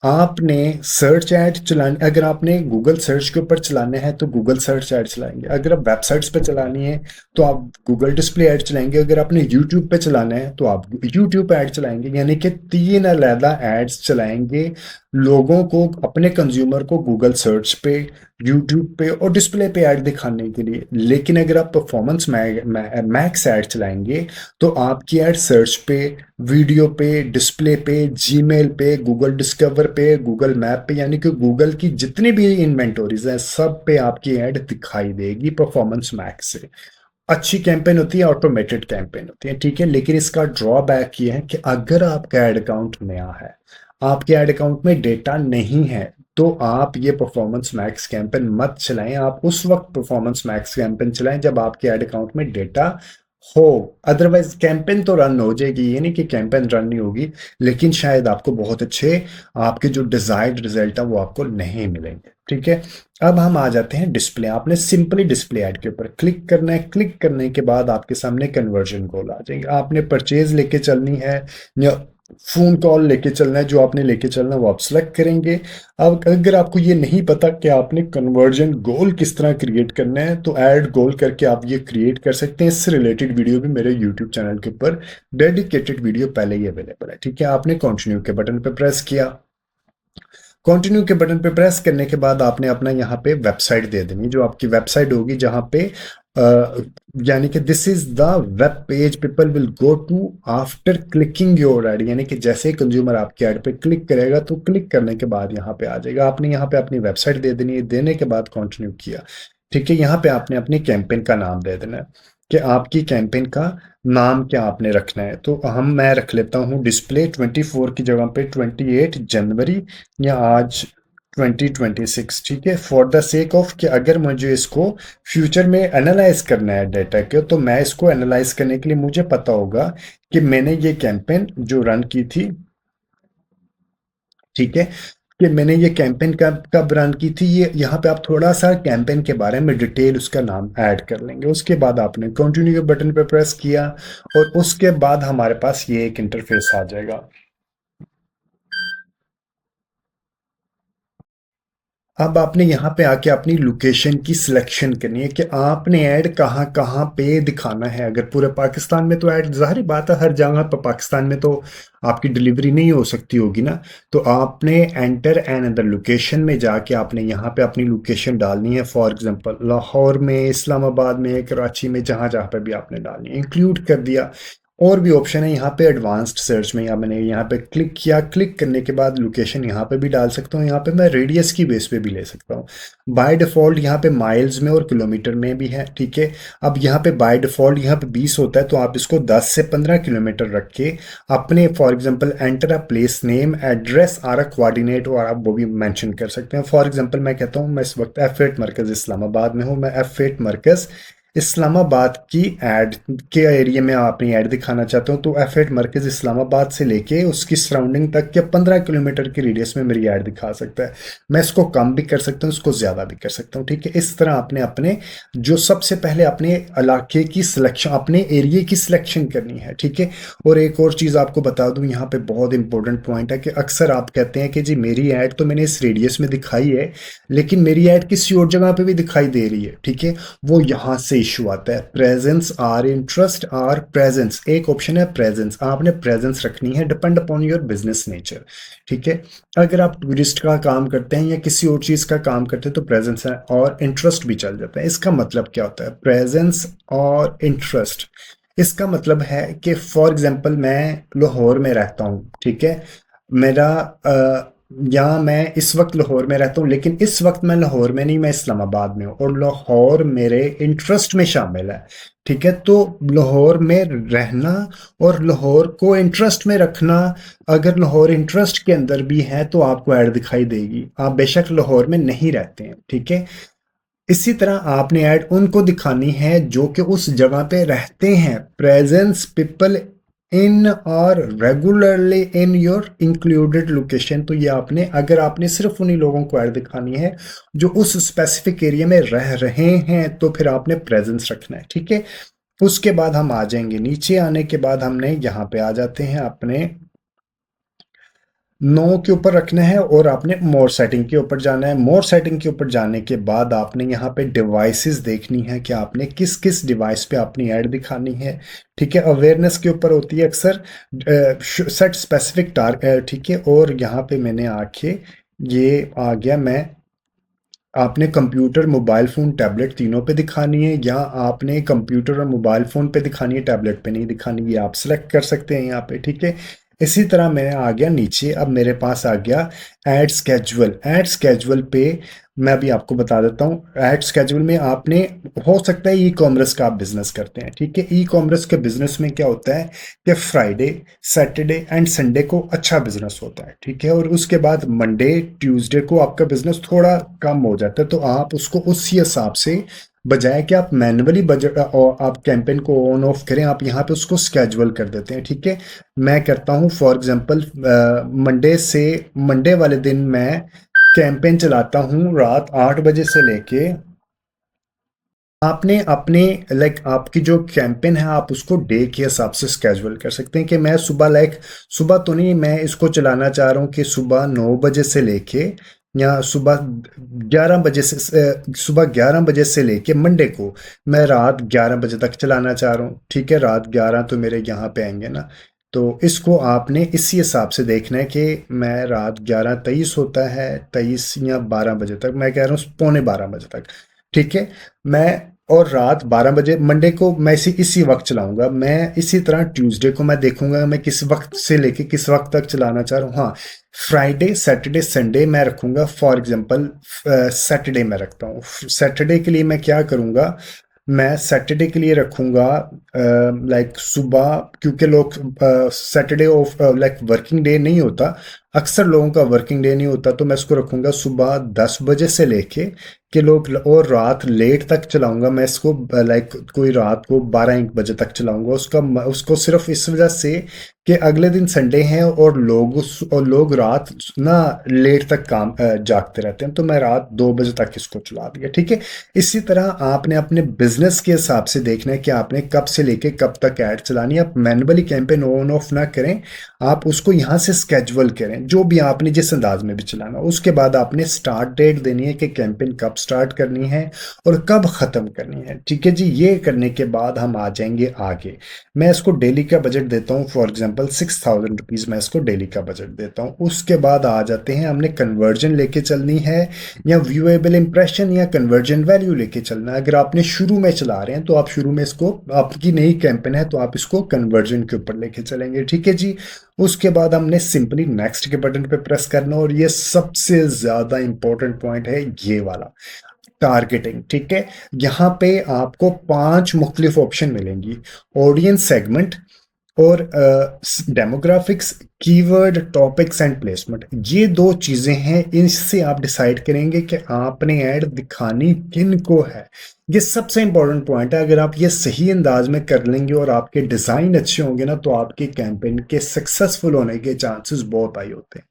आपने सर्च ऐड चलानी, अगर आपने गूगल सर्च के ऊपर चलाने हैं तो गूगल सर्च ऐड चलाएंगे। अगर आप वेबसाइट्स पे चलानी है तो आप गूगल डिस्प्ले ऐड चलाएंगे। अगर आपने यूट्यूब पे चलाना है तो आप यूट्यूब ऐड चलाएंगे। यानी कि 3 अलग एड्स चलाएंगे लोगों को, अपने कंज्यूमर को, गूगल सर्च पे, यूट्यूब पे और डिस्प्ले पे ऐड दिखाने के लिए। लेकिन अगर आप परफॉर्मेंस मैक्स ऐड चलाएंगे तो आपकी ऐड सर्च पे, वीडियो पे, डिस्प्ले पे, जीमेल पे, गूगल डिस्कवर पे, गूगल मैप पे, यानी कि गूगल की जितनी भी इन्वेंटोरीज हैं सब पे आपकी ऐड दिखाई देगी परफॉर्मेंस मैक्स से। अच्छी कैंपेन होती है, ऑटोमेटेड कैंपेन होती है, ठीक है। लेकिन इसका ड्रॉबैक ये है कि अगर आपका एड अकाउंट नया है, आपके एड अकाउंट में डेटा नहीं है, तो आप ये परफॉर्मेंस मैक्स कैंपेन मत चलाएं। आप उस वक्त परफॉर्मेंस मैक्स कैंपेन चलाएं जब आपके एड अकाउंट में डेटा हो। अदरवाइज कैंपेन तो रन हो जाएगी, ये नहीं कि कैंपेन रन नहीं होगी, लेकिन शायद आपको बहुत अच्छे, आपके जो डिजायर्ड रिजल्ट है वो आपको नहीं मिलेंगे, ठीक है। अब हम आ जाते हैं डिस्प्ले। आपने सिंपली डिस्प्ले ऐड के ऊपर क्लिक करना है। क्लिक करने के बाद आपके सामने कन्वर्जन गोल आ जाएंगे। आपने परचेज लेके चलनी है या फोन कॉल लेके चलना है, जो आपने लेके चलना है वो आप सेलेक्ट करेंगे। अब अगर आपको ये नहीं पता कि आपने कन्वर्जन गोल किस तरह क्रिएट करना है, तो ऐड गोल करके आप ये क्रिएट कर सकते हैं। इससे रिलेटेड वीडियो भी मेरे यूट्यूब चैनल के ऊपर डेडिकेटेड वीडियो पहले ही अवेलेबल है, ठीक है। आपने कंटिन्यू के बटन पे प्रेस किया। कंटिन्यू के बटन पे प्रेस करने के बाद आपने अपना यहाँ पे वेबसाइट दे देनी, जो आपकी वेबसाइट होगी, जहाँ पे यानी कि this is the web page people will go to after clicking your ad. यानी कि जैसे ही कंज्यूमर आपके ऐड पे क्लिक करेगा, तो क्लिक करने के बाद यहाँ पे आ जाएगा। आपने यहाँ पे अपनी वेबसाइट दे देनी है। देने के बाद कंटिन्यू किया, ठीक है। यहाँ पे आपने अपनी कैंपेन का नाम दे देना है कि आपकी कैंपेन का नाम क्या आपने रखना है। तो मैं रख लेता हूँ डिस्प्ले 24 की जगह पे 28 जनवरी या आज 2026, ठीक है। फॉर द सेक ऑफ कि अगर मुझे इसको फ्यूचर में एनालाइज करना है डाटा के, तो मैं इसको एनालाइज करने के लिए मुझे पता होगा कि मैंने ये कैंपेन जो रन की थी, ठीक है, कि मैंने ये कैंपेन कब रन की थी। ये यहाँ पे आप थोड़ा सा कैंपेन के बारे में डिटेल उसका नाम ऐड कर लेंगे। उसके बाद आपने कंटिन्यू के बटन पे प्रेस किया और उसके बाद हमारे पास ये एक इंटरफेस आ जाएगा। अब आपने यहाँ पे आके अपनी लोकेशन की सिलेक्शन करनी है कि आपने ऐड कहाँ कहाँ पे दिखाना है। अगर पूरे पाकिस्तान में तो ऐड, जाहिर बात है हर जगह पर पाकिस्तान में तो आपकी डिलीवरी नहीं हो सकती होगी ना। तो आपने एंटर एन अदर लोकेशन में जाके आपने यहाँ पे अपनी लोकेशन डालनी है। फॉर एग्जांपल लाहौर में, इस्लामाबाद में, कराची में, जहाँ जहाँ पे भी आपने डालनी है, इंक्लूड कर दिया। और भी ऑप्शन है यहाँ पे एडवांस्ड सर्च में, या मैंने यहाँ पे क्लिक किया, क्लिक करने के बाद लोकेशन यहाँ पे भी डाल सकता हूँ, यहाँ पे मैं रेडियस की बेस पे भी ले सकता हूँ। बाय डिफ़ॉल्ट यहाँ पे माइल्स में और किलोमीटर में भी है, ठीक है। अब यहाँ पे बाय डिफ़ॉल्ट यहाँ पे 20 होता है, तो आप इसको 10 से 15 किलोमीटर रख के अपने for example enter a place name, address और अ कोऑर्डिनेट, और आप वो भी मेंशन कर सकते हैं। फॉर एग्जांपल मैं कहता हूँ मैं इस वक्त F8 मरकज़ इस्लामाबाद में हूँ, मैं F8 मरकज़ इस्लामाबाद की ऐड के एरिया में अपनी ऐड दिखाना चाहता हूँ, तो F8 मरकज़ इस्लामाबाद से लेके उसकी सराउंडिंग तक के 15 किलोमीटर की रेडियस में मेरी ऐड दिखा सकता है। मैं इसको कम भी कर सकता हूँ, इसको ज़्यादा भी कर सकता हूँ, ठीक है। इस तरह आपने अपने जो सबसे पहले अपने इलाके की सिलेक्शन, अपने एरिया की सिलेक्शन करनी है, ठीक है। और एक और चीज़ आपको बता दूँ यहाँ पे बहुत इंपॉर्टेंट पॉइंट है कि अक्सर आप कहते हैं कि जी मेरी ऐड तो मैंने इस रेडियस में दिखाई है, लेकिन मेरी ऐड किसी और जगह पे भी दिखाई दे रही है, ठीक है। वो यहाँ से इशू आता है। Presence or interest or presence, एक ऑप्शन है प्रेजेंस, आपने प्रेजेंस रखनी है, depend upon your business nature, ठीक है। अगर आप टूरिस्ट का काम करते हैं या किसी और चीज़ का काम करते हैं तो प्रेजेंस है और इंटरेस्ट भी चल जाता है। इसका मतलब क्या होता है प्रेजेंस और इंटरेस्ट? इसका मतलब है कि फॉर एग्जांपल मैं लाहौर में रहता हूँ, ठीक है। मेरा यहाँ मैं इस वक्त लाहौर में रहता हूँ, लेकिन इस वक्त मैं लाहौर में नहीं, मैं इस्लामाबाद में हूँ, और लाहौर मेरे इंटरेस्ट में शामिल है, ठीक है। तो लाहौर में रहना और लाहौर को इंटरेस्ट में रखना, अगर लाहौर इंटरेस्ट के अंदर भी है तो आपको ऐड दिखाई देगी, आप बेशक लाहौर में नहीं रहते हैं, ठीक है। इसी तरह आपने ऐड उनको दिखानी है जो कि उस जगह पे रहते हैं। प्रेजेंस पीपल इन और regularly in your included location, तो ये आपने, अगर आपने सिर्फ उन्हीं लोगों को ऐड दिखानी है जो उस स्पेसिफिक एरिया में रह रहे हैं, तो फिर आपने प्रेजेंस रखना है, ठीक है। उसके बाद हम आ जाएंगे, नीचे आने के बाद हमने यहाँ पे आ जाते हैं, अपने नो के ऊपर रखना है और आपने मोर सेटिंग के ऊपर जाना है। मोर सेटिंग के ऊपर जाने के बाद आपने यहाँ पे डिवाइसेस देखनी है कि आपने किस किस डिवाइस पे अपनी ऐड दिखानी है, ठीक है। अवेयरनेस के ऊपर होती है अक्सर सेट स्पेसिफिक टारगेट, ठीक है। और यहाँ पे मैंने आके ये आ गया, मैं आपने कंप्यूटर, मोबाइल फ़ोन, टैबलेट तीनों पे दिखानी है, या आपने कंप्यूटर और मोबाइल फ़ोन पे दिखानी है, टैबलेट पे नहीं दिखानी, ये आप सेलेक्ट कर सकते हैं यहाँ पे, ठीक है। इसी तरह मैं आ गया नीचे, अब मेरे पास आ गया ऐड स्केजुअल। ऐड स्केजुअल पे मैं अभी आपको बता देता हूँ। ऐड स्केजुअल में आपने, हो सकता है ई कॉमर्स का आप बिजनेस करते हैं, ठीक है। ई कॉमर्स के बिजनेस में क्या होता है कि फ्राइडे, सैटरडे एंड संडे को अच्छा बिजनेस होता है, ठीक है। और उसके बाद मंडे, ट्यूसडे को आपका बिजनेस थोड़ा कम हो जाता है, तो आप उसको उसी हिसाब से, बजाय कि आप मैनुअली बजट और आप कैंपेन को ऑन ऑफ करें, आप यहाँ पे उसको स्केजुअल कर देते हैं, ठीक है। मैं करता हूँ फॉर एग्जांपल मंडे वाले दिन मैं कैंपेन चलाता हूँ रात 8 बजे से लेके, आपने अपने आपकी जो कैंपेन है आप उसको डे के हिसाब से स्केजुअल कर सकते हैं कि मैं सुबह सुबह तो नहीं, मैं इसको चलाना चाह रहा हूँ कि सुबह 9 बजे से लेके, या सुबह 11 बजे से, सुबह 11 बजे से लेके मंडे को मैं रात 11 बजे तक चलाना चाह रहा हूँ, ठीक है। रात 11 तो मेरे यहाँ पे आएंगे ना, तो इसको आपने इसी हिसाब से देखना है कि मैं रात 11:23 होता है, 23 या 12 बजे तक, मैं कह रहा हूँ पौने 12 बजे तक, ठीक है। मैं और रात 12 बजे मंडे को मैं इसी वक्त चलाऊंगा। मैं इसी तरह ट्यूसडे को मैं देखूंगा मैं किस वक्त से लेके किस वक्त तक चलाना चाह रहा हूँ। हाँ, फ्राइडे, सैटरडे, संडे मैं रखूंगा, फॉर एग्जांपल सैटरडे में रखता हूँ। सैटरडे के लिए मैं क्या करूंगा, मैं सैटरडे के लिए रखूंगा सुबह, क्योंकि लोग सैटरडे ऑफ वर्किंग डे नहीं होता, अक्सर लोगों का वर्किंग डे नहीं होता, तो मैं इसको रखूंगा सुबह 10 बजे से लेके कि लोग, और रात लेट तक चलाऊंगा मैं इसको, कोई रात को 12-1 बजे तक चलाऊंगा उसको सिर्फ इस वजह से कि अगले दिन संडे है और लोग रात ना लेट तक काम जागते रहते हैं, तो मैं रात 2 बजे तक इसको चला दिया, ठीक है। इसी तरह आपने अपने बिजनेस के हिसाब से देखना है कि आपने कब से लेके कब तक ऐड चलानी है। आप मैनुअली कैंपेन ऑन ऑफ ना करें, आप उसको यहाँ से स्केजुअल करें, जो भी आपने जिस अंदाज में भी चलाना। उसके बाद आपने स्टार्ट डेट देनी है कि कैंपेन कब स्टार्ट करनी है और कब ख़त्म करनी है। ठीक है जी, ये करने के बाद हम आ जाएंगे आगे। मैं इसको डेली का बजट देता हूँ, फॉर एग्जांपल 6000 रुपीज़ मैं इसको डेली का बजट देता हूँ। उसके बाद आ जाते हैं, हमने कन्वर्जन लेके चलनी है या व्यूएबल इंप्रेशन या कन्वर्जन वैल्यू लेके चलना है। अगर आपने शुरू में चला रहे हैं तो आप शुरू में इसको, आपकी नई कैंपेन है तो आप इसको कन्वर्जन के ऊपर लेके चलेंगे। ठीक है जी, उसके बाद हमने सिंपली नेक्स्ट के बटन पे प्रेस करना, और ये सबसे ज्यादा इंपॉर्टेंट पॉइंट है ये वाला, टारगेटिंग। ठीक है, यहाँ पे आपको 5 मुख्तलिफ ऑप्शन मिलेंगी, ऑडियंस सेगमेंट और demographics, keyword, topics and placement. ये 2 चीजें हैं, इससे आप डिसाइड करेंगे कि आपने ऐड दिखानी किन को है। ये सबसे इंपॉर्टेंट पॉइंट है। अगर आप ये सही अंदाज में कर लेंगे और आपके डिजाइन अच्छे होंगे ना, तो आपकी कैंपेन के सक्सेसफुल होने के चांसेस बहुत हाई होते हैं।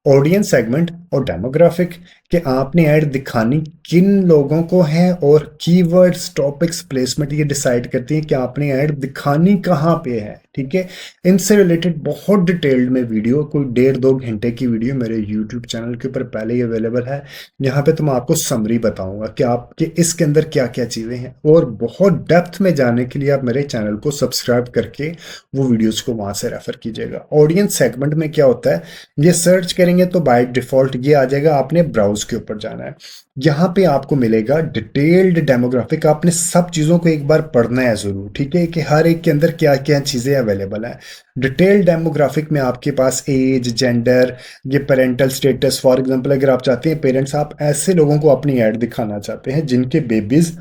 ऑडियंस सेगमेंट और डेमोग्राफिक, कि आपने ऐड दिखानी किन लोगों को है, और कीवर्ड्स, टॉपिक्स, प्लेसमेंट ये डिसाइड करती है कि आपने ऐड दिखानी कहाँ पे है। ठीक है, इनसे रिलेटेड बहुत डिटेल्ड में वीडियो, कोई 1.5-2 घंटे की वीडियो मेरे यूट्यूब चैनल के ऊपर पहले ही अवेलेबल है। यहाँ पे तो मैं आपको समरी बताऊंगा कि आपके इसके अंदर क्या क्या चीज़ें हैं, और बहुत डेप्थ में जाने के लिए आप मेरे चैनल को सब्सक्राइब करके वो वीडियोस को वहाँ से रेफर कीजिएगा। ऑडियंस सेगमेंट में क्या होता है, ये सर्च करेंगे तो बाय डिफॉल्ट ये आ जाएगा, आपने ब्राउज के ऊपर जाना है। यहाँ पे आपको मिलेगा डिटेल्ड डेमोग्राफिक, आपने सब चीज़ों को एक बार पढ़ना है ज़रूर। ठीक है, कि हर एक के अंदर क्या क्या चीज़ें अवेलेबल हैं। डिटेल्ड डेमोग्राफिक में आपके पास एज, जेंडर, ये पेरेंटल स्टेटस, फॉर एग्जांपल अगर आप चाहते हैं पेरेंट्स, आप ऐसे लोगों को अपनी ऐड दिखाना चाहते हैं जिनके बेबीज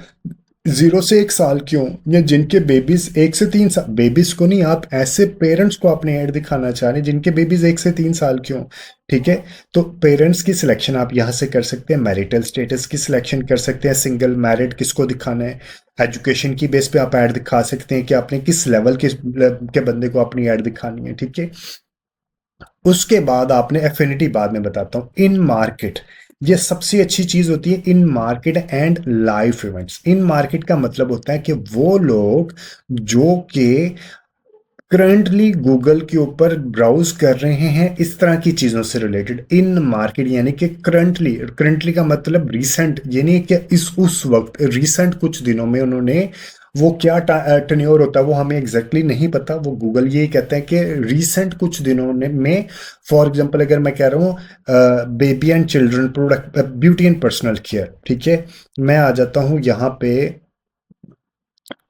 0 से 1 साल की हों, या जिनके बेबीज 1 से 3 साल, बेबीज को नहीं, आप ऐसे पेरेंट्स को अपने ऐड दिखाना चाह रहे हैं जिनके बेबीज 1 से 3 साल की हों। ठीक है, तो पेरेंट्स की सिलेक्शन आप यहाँ से कर सकते हैं, मैरिटल स्टेटस की सिलेक्शन कर सकते हैं, सिंगल, मैरिड, किसको दिखाना है। एजुकेशन की बेस पे आप ऐड दिखा सकते हैं कि आपने किस लेवल के बंदे को अपनी ऐड दिखानी है। ठीक है, उसके बाद आपने एफिनिटी, बाद में बताता हूँ। इन मार्केट, ये सबसे अच्छी चीज होती है, इन market and live events. In market का मतलब होता है कि वो लोग जो कि करंटली गूगल के ऊपर ब्राउज कर रहे हैं इस तरह की चीजों से रिलेटेड। इन मार्केट यानी कि करंटली का मतलब रीसेंट, यानी कि इस उस वक्त रीसेंट कुछ दिनों में उन्होंने, वो क्या टर्न्योर होता है वो हमें एग्जैक्टली नहीं पता, वो गूगल ये कहता है कि रीसेंट कुछ दिनों में, फॉर एग्जांपल अगर मैं कह रहा हूँ baby and children product, beauty and personal care. ठीक है, मैं आ जाता हूँ यहाँ पे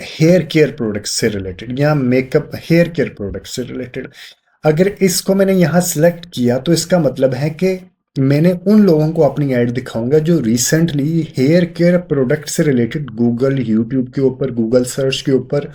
हेयर केयर प्रोडक्ट्स से रिलेटेड या मेकअप हेयर केयर प्रोडक्ट्स से रिलेटेड। अगर इसको मैंने यहाँ सिलेक्ट किया तो इसका मतलब है कि मैंने उन लोगों को अपनी ऐड दिखाऊंगा जो रिसेंटली हेयर केयर प्रोडक्ट से रिलेटेड गूगल, यूट्यूब के ऊपर, गूगल सर्च के ऊपर,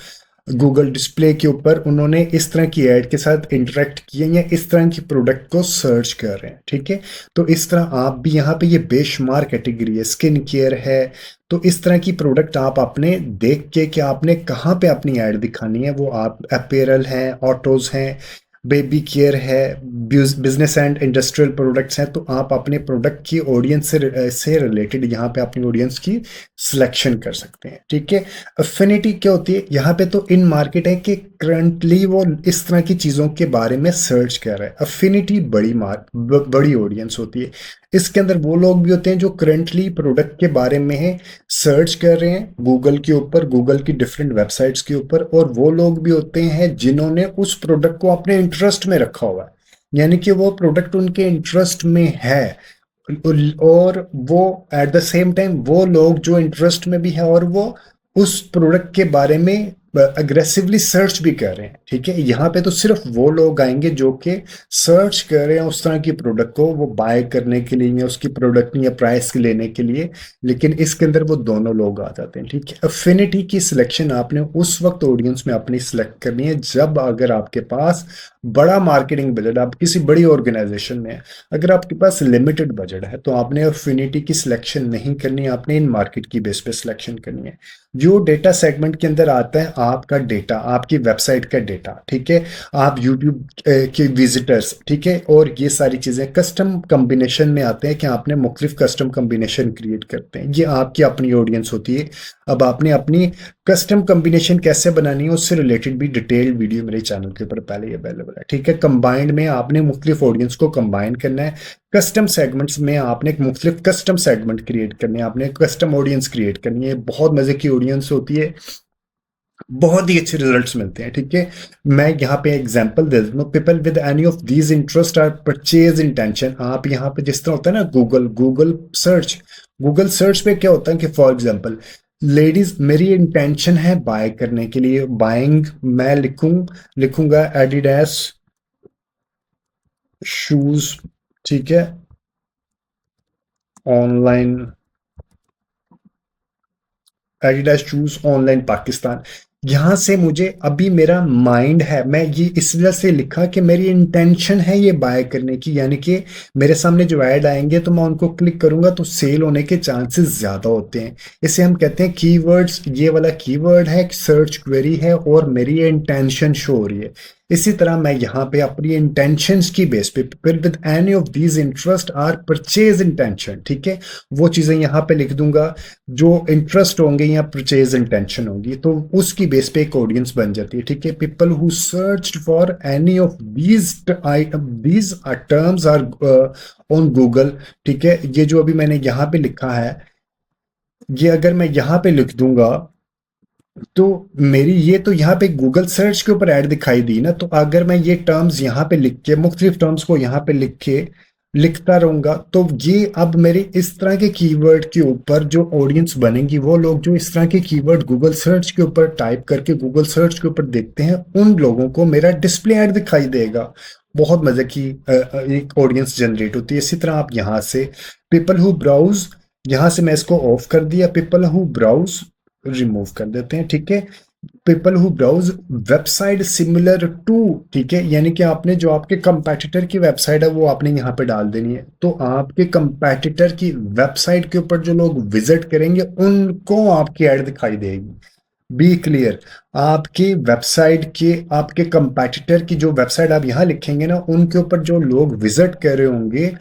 गूगल डिस्प्ले के ऊपर उन्होंने इस तरह की ऐड के साथ इंटरेक्ट किए या इस तरह की प्रोडक्ट को सर्च कर रहे हैं। ठीक है, तो इस तरह आप भी यहाँ पे, ये बेशुमार कैटेगरी है, स्किन केयर है, तो इस तरह की प्रोडक्ट आप अपने देख के कि आपने कहाँ पे अपनी ऐड दिखानी है, वो आप अपैरल हैं, ऑटोज हैं, बेबी केयर है, बिजनेस एंड इंडस्ट्रियल प्रोडक्ट्स हैं, तो आप अपने प्रोडक्ट की ऑडियंस से रिलेटेड यहाँ पे अपनी ऑडियंस की सिलेक्शन कर सकते हैं। ठीक है, अफिनिटी क्या होती है, यहाँ पे तो इन मार्केट है कि करंटली वो इस तरह की चीज़ों के बारे में सर्च कर रहा है। अफिनिटी बड़ी ऑडियंस होती है, इसके अंदर वो लोग भी होते हैं जो करंटली प्रोडक्ट के बारे में सर्च कर रहे हैं गूगल के ऊपर, गूगल की डिफरेंट वेबसाइट्स के ऊपर, और वो लोग भी होते हैं जिन्होंने उस प्रोडक्ट को अपने इंटरेस्ट में रखा हुआ है, यानी कि वो प्रोडक्ट उनके इंटरेस्ट में है, और वो एट द सेम टाइम वो लोग जो इंटरेस्ट में भी है और वो उस प्रोडक्ट के बारे में अग्रेसिवली सर्च भी कर रहे हैं। ठीक है, यहाँ पे तो सिर्फ वो लोग आएंगे जो कि सर्च कर रहे हैं उस तरह की प्रोडक्ट को, वो बाय करने के लिए या उसकी प्रोडक्ट या प्राइस लेने के लिए, लेकिन इसके अंदर वो दोनों लोग आ जाते हैं। ठीक है, अफिनिटी की सिलेक्शन आपने उस वक्त ऑडियंस में अपनी सिलेक्ट करनी है जब, अगर आपके पास बड़ा मार्केटिंग बजट, आप किसी बड़ी ऑर्गेनाइजेशन में, अगर आपके पास लिमिटेड बजट है तो आपने अफिनिटी की सिलेक्शन नहीं करनी, आपने इन मार्केट की बेस पे सिलेक्शन करनी है। जो डेटा सेगमेंट के अंदर आता है आपका डेटा, आपकी वेबसाइट का डेटा। ठीक है, आप यूट्यूब के विजिटर्स, ठीक है, और ये सारी चीजें कस्टम कॉम्बिनेशन में आते हैं कि आपने मुख्तलिफ कस्टम कॉम्बिनेशन क्रिएट करते हैं, ये आपकी अपनी ऑडियंस होती है। अब आपने अपनी कस्टम कॉम्बिनेशन कैसे बनानी है उससे रिलेटेड भी डिटेल्ड वीडियो मेरे चैनल के ऊपर पहले ही अवेलेबल है। ठीक है, कंबाइंड में आपने मुख्तलिफ ऑडियंस को कंबाइन करना है, कस्टम सेगमेंट्स में आपने एक मुख्तलिफ कस्टम सेगमेंट क्रिएट करने हैं, आपने कस्टम ऑडियंस क्रिएट करनी है, बहुत मजे की ऑडियंस होती है, बहुत ही अच्छे रिजल्ट्स मिलते हैं। ठीक है, मैं यहाँ पे एग्जांपल दे देता हूँ। People with any of these interest or purchase intention. आप यहाँ पे जिस तरह होता है ना गूगल सर्च पे क्या होता है कि फॉर एग्जांपल लेडीज, मेरी इंटेंशन है बाय करने के लिए, बाइंग, मैं लिखूंगा एडिडास शूज, ठीक है, online, Adidas shoes online Pakistan. यहां से मुझे अभी मेरा माइंड है, मैं ये इस वजह से लिखा कि मेरी इंटेंशन है ये बाय करने की, यानी कि मेरे सामने जो ऐड आएंगे तो मैं उनको क्लिक करूंगा तो सेल होने के चांसेस ज्यादा होते हैं। इसे हम कहते हैं कीवर्ड्स। ये वाला कीवर्ड है, सर्च क्वेरी है, और मेरी ये इंटेंशन शो हो रही है। इसी तरह मैं यहाँ पे अपनी इंटेंशंस की बेस पे people with any of these interest or purchase intention, ठीक है, वो चीजें यहाँ पे लिख दूंगा जो इंटरेस्ट होंगे या परचेज इंटेंशन होगी, तो उसकी बेस पे एक ऑडियंस बन जाती है। ठीक है, people who search for any of these terms or on Google. ठीक है, ये जो अभी मैंने यहाँ पे लिखा है, ये अगर मैं यहाँ पे लिख दूंगा तो मेरी ये तो यहाँ पे गूगल सर्च के ऊपर ऐड दिखाई दी ना, तो अगर मैं ये टर्म्स यहाँ पे लिख के, मुख्तलिफ टर्म्स को यहाँ पे लिख के लिखता रहूंगा, तो ये अब मेरे इस तरह के कीवर्ड के ऊपर जो ऑडियंस बनेंगी, वो लोग जो इस तरह के कीवर्ड गूगल सर्च के ऊपर टाइप करके गूगल सर्च के ऊपर देखते हैं, उन लोगों को मेरा डिस्प्ले ऐड दिखाई देगा। बहुत मजे की एक ऑडियंस जनरेट होती है। इसी तरह आप यहाँ से पीपल हु ब्राउज, यहाँ से मैं इसको ऑफ कर दिया, पीपल हु ब्राउज रिमूव कर देते हैं। ठीक है, people who browse website similar to, ठीक है, यानी कि आपने जो आपके कंपेटिटर की वेबसाइट है वो आपने यहाँ पे डाल देनी है, तो आपके कंपेटिटर की वेबसाइट के ऊपर जो लोग विजिट करेंगे उनको आपकी ऐड दिखाई देगी। बी क्लियर, आपकी वेबसाइट के, आपके कंपेटिटर की जो वेबसाइट आप यहाँ लिखेंगे ना, उनके ऊपर जो लोग विजिट कर रहे होंगे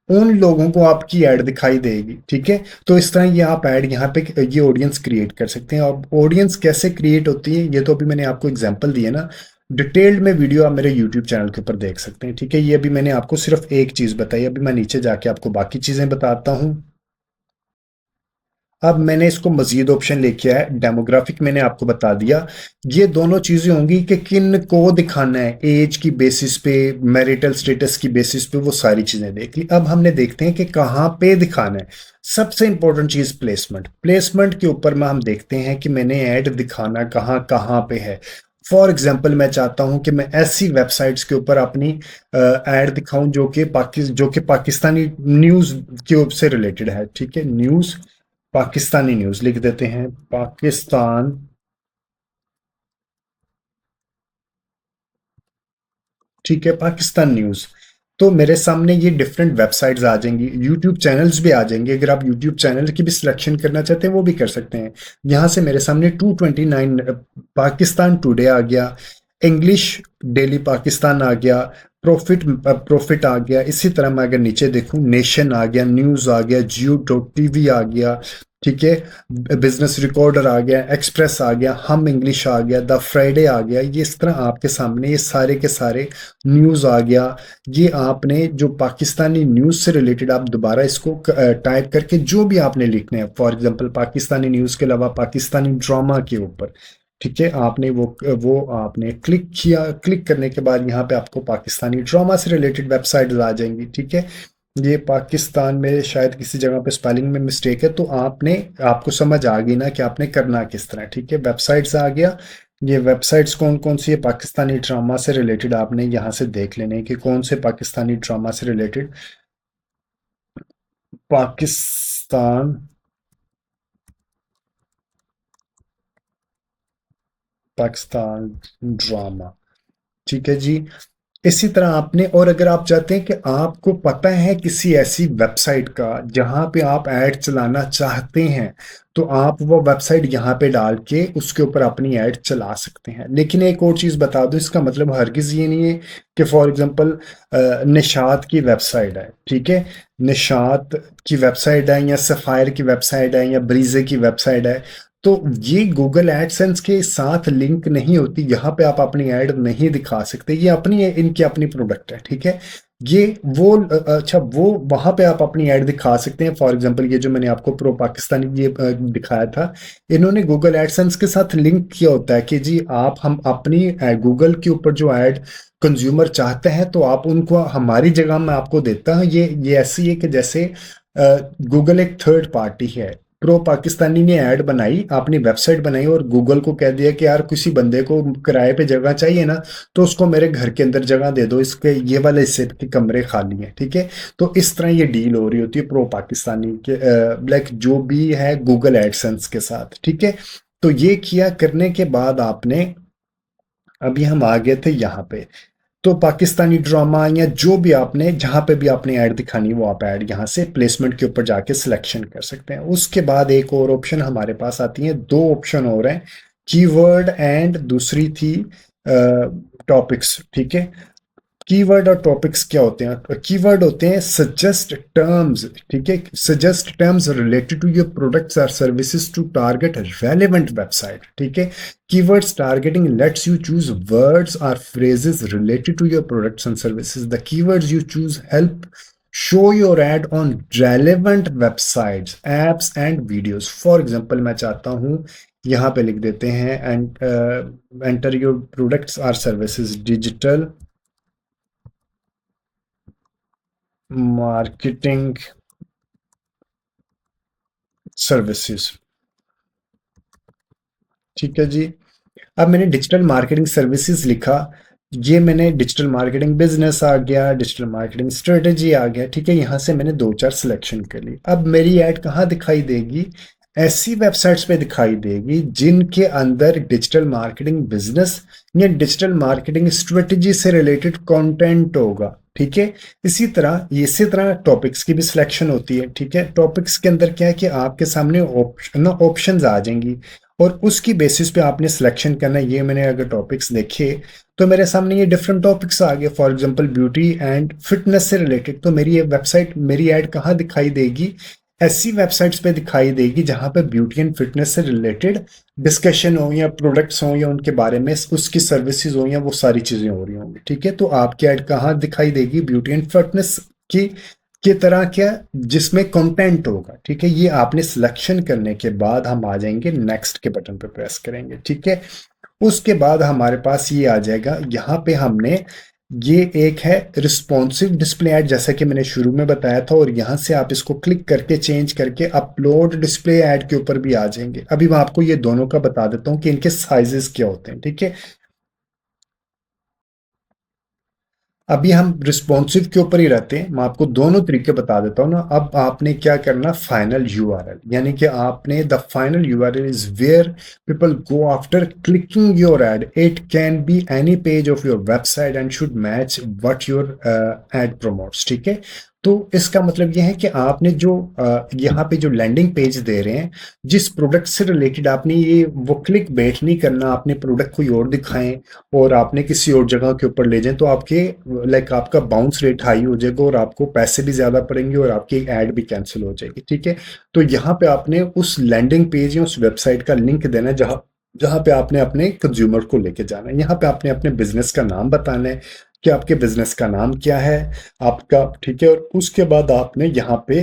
उन लोगों को आपकी ऐड दिखाई देगी। ठीक है, तो इस तरह ये आप ऐड यहाँ पे ये ऑडियंस क्रिएट कर सकते हैं। अब ऑडियंस कैसे क्रिएट होती है ये तो अभी मैंने आपको एग्जांपल दिया ना, डिटेल्ड में वीडियो आप मेरे यूट्यूब चैनल के ऊपर देख सकते हैं। ठीक है, ये अभी मैंने आपको सिर्फ एक चीज बताई, अभी मैं नीचे जाके आपको बाकी चीजें बताता हूँ। अब मैंने इसको मजीद ऑप्शन लेके आया, डेमोग्राफिक मैंने आपको बता दिया। ये दोनों चीजें होंगी कि किन को दिखाना है, एज की बेसिस पे, मैरिटल स्टेटस की बेसिस पे, वो सारी चीजें देख ली। अब हमने देखते हैं कि कहाँ पे दिखाना है। सबसे इंपॉर्टेंट चीज प्लेसमेंट। प्लेसमेंट के ऊपर में हम देखते हैं कि मैंने ऐड दिखाना कहाँ कहाँ पे है। फॉर एग्जाम्पल मैं चाहता हूं कि मैं ऐसी वेबसाइट्स के ऊपर अपनी ऐड दिखाऊं जो कि पाकिस्तानी न्यूज के से रिलेटेड है। ठीक है, न्यूज, पाकिस्तानी न्यूज लिख देते हैं, पाकिस्तान, ठीक है, पाकिस्तान न्यूज। तो मेरे सामने ये डिफरेंट वेबसाइट्स आ जाएंगी, यूट्यूब चैनल्स भी आ जाएंगे। अगर आप यूट्यूब चैनल की भी सिलेक्शन करना चाहते हैं वो भी कर सकते हैं। यहाँ से मेरे सामने 229 पाकिस्तान टुडे आ गया, इंग्लिश डेली पाकिस्तान आ गया, प्रॉफिट आ गया। इसी तरह मैं अगर नीचे देखूं, नेशन आ गया, न्यूज आ गया, जियो.टीवी आ गया, ठीक है, बिजनेस रिकॉर्डर आ गया, एक्सप्रेस आ गया, हम इंग्लिश आ गया, द फ्राइडे आ गया। ये इस तरह आपके सामने ये सारे के सारे न्यूज़ आ गया। ये आपने जो पाकिस्तानी न्यूज़ से रिलेटेड, आप दोबारा इसको टाइप करके जो भी आपने लिखना है, फॉर एग्जांपल पाकिस्तानी न्यूज़ के अलावा पाकिस्तानी ड्रामा के ऊपर, ठीक है, आपने वो आपने क्लिक किया। क्लिक करने के बाद यहाँ पे आपको पाकिस्तानी ड्रामा से रिलेटेड वेबसाइट आ जाएंगी। ठीक है, ये पाकिस्तान में शायद किसी जगह पे स्पेलिंग में मिस्टेक है, तो आपको समझ आ गई ना कि आपने करना किस तरह। ठीक है, वेबसाइट्स आ गया। ये वेबसाइट्स कौन कौन सी है पाकिस्तानी ड्रामा से रिलेटेड, आपने यहाँ से देख लेने कि कौन से पाकिस्तानी ड्रामा से रिलेटेड। पाकिस्तान पाकिस्तान ड्रामा, ठीक है जी। इसी तरह आपने, और अगर आप चाहते हैं कि आपको पता है किसी ऐसी वेबसाइट का जहां पे आप ऐड चलाना चाहते हैं, तो आप वो वेबसाइट यहाँ पे डाल के उसके ऊपर अपनी ऐड चला सकते हैं। लेकिन एक और चीज़ बता दो, इसका मतलब हरगिज़ ये नहीं है कि फॉर एग्जांपल निशात की वेबसाइट है, ठीक है, निशात की वेबसाइट है या सफ़ायर की वेबसाइट है या ब्रीजे की वेबसाइट है, तो ये गूगल एडसेंस के साथ लिंक नहीं होती, यहाँ पे आप अपनी ऐड नहीं दिखा सकते। ये अपनी इनकी अपनी प्रोडक्ट है। ठीक है, ये वो अच्छा वो वहां पे आप अपनी ऐड दिखा सकते हैं। फॉर एग्जांपल ये जो मैंने आपको प्रो पाकिस्तानी ये दिखाया था, इन्होंने गूगल एडसेंस के साथ लिंक किया होता है कि जी आप हम अपनी गूगल के ऊपर जो ऐड कंज्यूमर चाहते हैं तो आप उनको हमारी जगह मैं आपको देता हूँ। ये ऐसी है कि जैसे गूगल एक थर्ड पार्टी है। प्रो पाकिस्तानी ने ऐड बनाई, अपनी वेबसाइट बनाई और गूगल को कह दिया कि यार किसी बंदे को किराए पे जगह चाहिए ना, तो उसको मेरे घर के अंदर जगह दे दो, इसके ये वाले हिस्से के कमरे खाली हैं, ठीक है। तो इस तरह ये डील हो रही होती है प्रो पाकिस्तानी के लाइक जो भी है गूगल एडसेंस के साथ, ठीक है। तो ये किया करने के बाद आपने, अभी हम आ गए थे यहाँ पे, तो पाकिस्तानी ड्रामा या जो भी आपने जहां पे भी आपने ऐड दिखानी है वो आप ऐड यहाँ से प्लेसमेंट के ऊपर जाके सिलेक्शन कर सकते हैं। उसके बाद एक और ऑप्शन हमारे पास आती है, दो ऑप्शन और हैं, कीवर्ड एंड दूसरी थी टॉपिक्स, ठीक है। कीवर्ड और टॉपिक्स क्या होते हैं? कीवर्ड होते हैं सजेस्ट टर्म्स, ठीक है, suggest terms related to your products और services to target relevant website, ठीक है। Keywords targeting lets you choose words और phrases related to your products and services. The keywords you choose help show your ad on relevant websites, apps and videos. For example, मैं चाहता हूँ यहाँ पे लिख देते हैं and enter your products or services digital marketing services, ठीक है जी। अब मैंने डिजिटल मार्केटिंग सर्विसेज लिखा, ये मैंने डिजिटल मार्केटिंग बिजनेस आ गया, डिजिटल मार्केटिंग स्ट्रेटेजी आ गया, ठीक है। यहाँ से मैंने दो चार सिलेक्शन कर ली। अब मेरी ऐड कहाँ दिखाई देगी? ऐसी वेबसाइट्स पे दिखाई देगी जिनके अंदर डिजिटल मार्केटिंग बिजनेस या डिजिटल मार्केटिंग स्ट्रेटेजी से रिलेटेड कंटेंट होगा, ठीक है। इसी तरह टॉपिक्स की भी सिलेक्शन होती है, ठीक है। टॉपिक्स के अंदर क्या है कि आपके सामने ऑप्शंस आ जाएंगी और उसकी बेसिस पे आपने सिलेक्शन करना है। ये मैंने अगर टॉपिक्स देखे तो मेरे सामने ये डिफरेंट टॉपिक्स आ गए, for example beauty and fitness से रिलेटेड। तो मेरी ये वेबसाइट, मेरी ऐड कहाँ दिखाई देगी? ऐसी वेबसाइट्स पे दिखाई देगी जहां पे ब्यूटी एंड फिटनेस से रिलेटेड डिस्कशन हो या प्रोडक्ट्स हो या उनके बारे में उसकी सर्विसेज हो या वो सारी चीजें हो रही होंगी, ठीक है। तो आपकी ऐड कहाँ दिखाई देगी? ब्यूटी एंड फिटनेस की तरह क्या, जिसमें कंटेंट होगा, ठीक है। ये आपने सिलेक्शन करने के बाद हम आ जाएंगे नेक्स्ट के बटन पे प्रेस करेंगे, ठीक है। उसके बाद हमारे पास ये आ जाएगा, यहाँ पे हमने ये एक है रिस्पॉन्सिव डिस्प्ले ऐड, जैसा कि मैंने शुरू में बताया था, और यहाँ से आप इसको क्लिक करके चेंज करके अपलोड डिस्प्ले ऐड के ऊपर भी आ जाएंगे। अभी मैं आपको ये दोनों का बता देता हूँ कि इनके साइजेस क्या होते हैं, ठीक है। अभी हम रिस्पॉन्सिव के ऊपर ही रहते हैं, मैं आपको दोनों तरीके बता देता हूँ ना। अब आपने क्या करना, फाइनल यूआरएल, यानी कि आपने the final URL is where people go after clicking your ad. It can be any page of your website and should match what your ad promotes, ठीक है। तो इसका मतलब यह है कि आपने जो यहाँ पे जो लैंडिंग पेज दे रहे हैं, जिस प्रोडक्ट से रिलेटेड आपने ये वो क्लिक बेट नहीं करना, आपने प्रोडक्ट कोई और दिखाएं और आपने किसी और जगह के ऊपर ले जाएं, तो आपके लाइक आपका बाउंस रेट हाई हो जाएगा और आपको पैसे भी ज्यादा पड़ेंगे और आपकी ऐड भी कैंसिल हो जाएगी, ठीक है। तो यहाँ पे आपने उस लैंडिंग पेज या उस वेबसाइट का लिंक देना है जहाँ जहाँ पे आपने अपने कंज्यूमर को लेके जाना है। यहाँ पे आपने अपने बिजनेस का नाम बताना है कि आपके बिजनेस का नाम क्या है आपका, ठीक है। और उसके बाद आपने यहाँ पे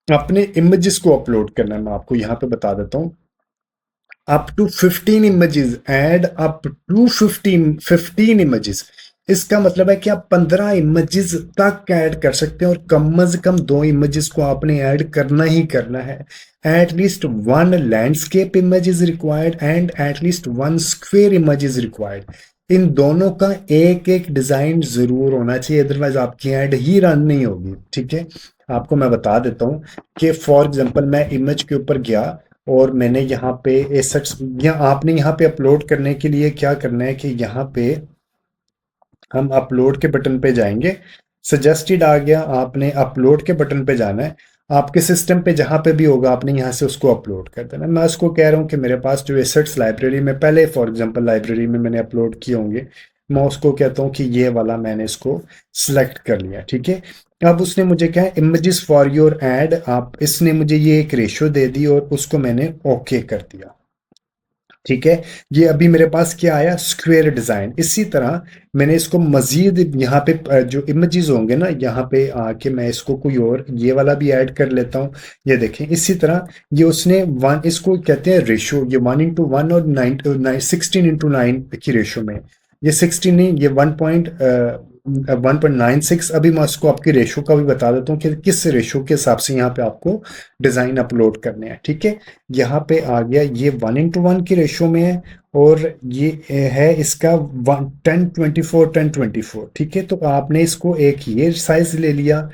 अपने इमेजेस को अपलोड करना है। मैं आपको यहाँ पे बता देता हूँ, up to 15 images, add up to 15 images. इसका मतलब है कि आप 15 इमेजेस तक ऐड कर सकते हैं और कम से कम 2 इमेजेस को आपने ऐड करना ही करना है। At least 1 landscape image is required and at least 1 square image is required. इन दोनों का एक एक डिजाइन जरूर होना चाहिए, अदरवाइज आपकी ऐड ही रन नहीं होगी, ठीक है। आपको मैं बता देता हूँ कि फॉर एग्जांपल मैं इमेज के ऊपर गया और मैंने यहाँ पे एसेट्स, या आपने यहाँ पे अपलोड करने के लिए क्या करना है कि यहाँ पे हम अपलोड के बटन पे जाएंगे। सजेस्टेड आ गया, आपने अपलोड के बटन पे जाना है। आपके सिस्टम पे जहाँ पे भी होगा आपने यहाँ से उसको अपलोड कर देना। मैं उसको कह रहा हूँ कि मेरे पास जो एसेट्स लाइब्रेरी में पहले, फॉर एग्जांपल लाइब्रेरी में मैंने अपलोड किए होंगे, मैं उसको कहता हूँ कि ये वाला मैंने इसको सिलेक्ट कर लिया, ठीक है। अब उसने मुझे क्या है, इमेजेस फॉर योर एड, आप इसने मुझे ये एक रेशियो दे दी और उसको मैंने ओके कर दिया, ठीक है। ये अभी मेरे पास क्या आया, स्क्वायर डिजाइन। इसी तरह मैंने इसको मजीद यहाँ पे जो इमेजेस होंगे ना, यहाँ पे आके मैं इसको कोई और ये वाला भी ऐड कर लेता हूँ। ये देखें, इसी तरह ये उसने वन, इसको कहते हैं रेशो, ये 1:1 और 16:9 की रेशो में, ये 16 नहीं, ये 1.96। अभी मैं उसको आपकी रेशो का भी बता देता हूँ कि किस रेशो के हिसाब से यहाँ पे आपको डिजाइन अपलोड करने हैं। ठीक है, यहाँ पे आ गया, ये 1:1 की रेशो में है, और ये है इसका 10:24:10:24। ठीक है, तो आपने इसको एक ये साइज ले लिया,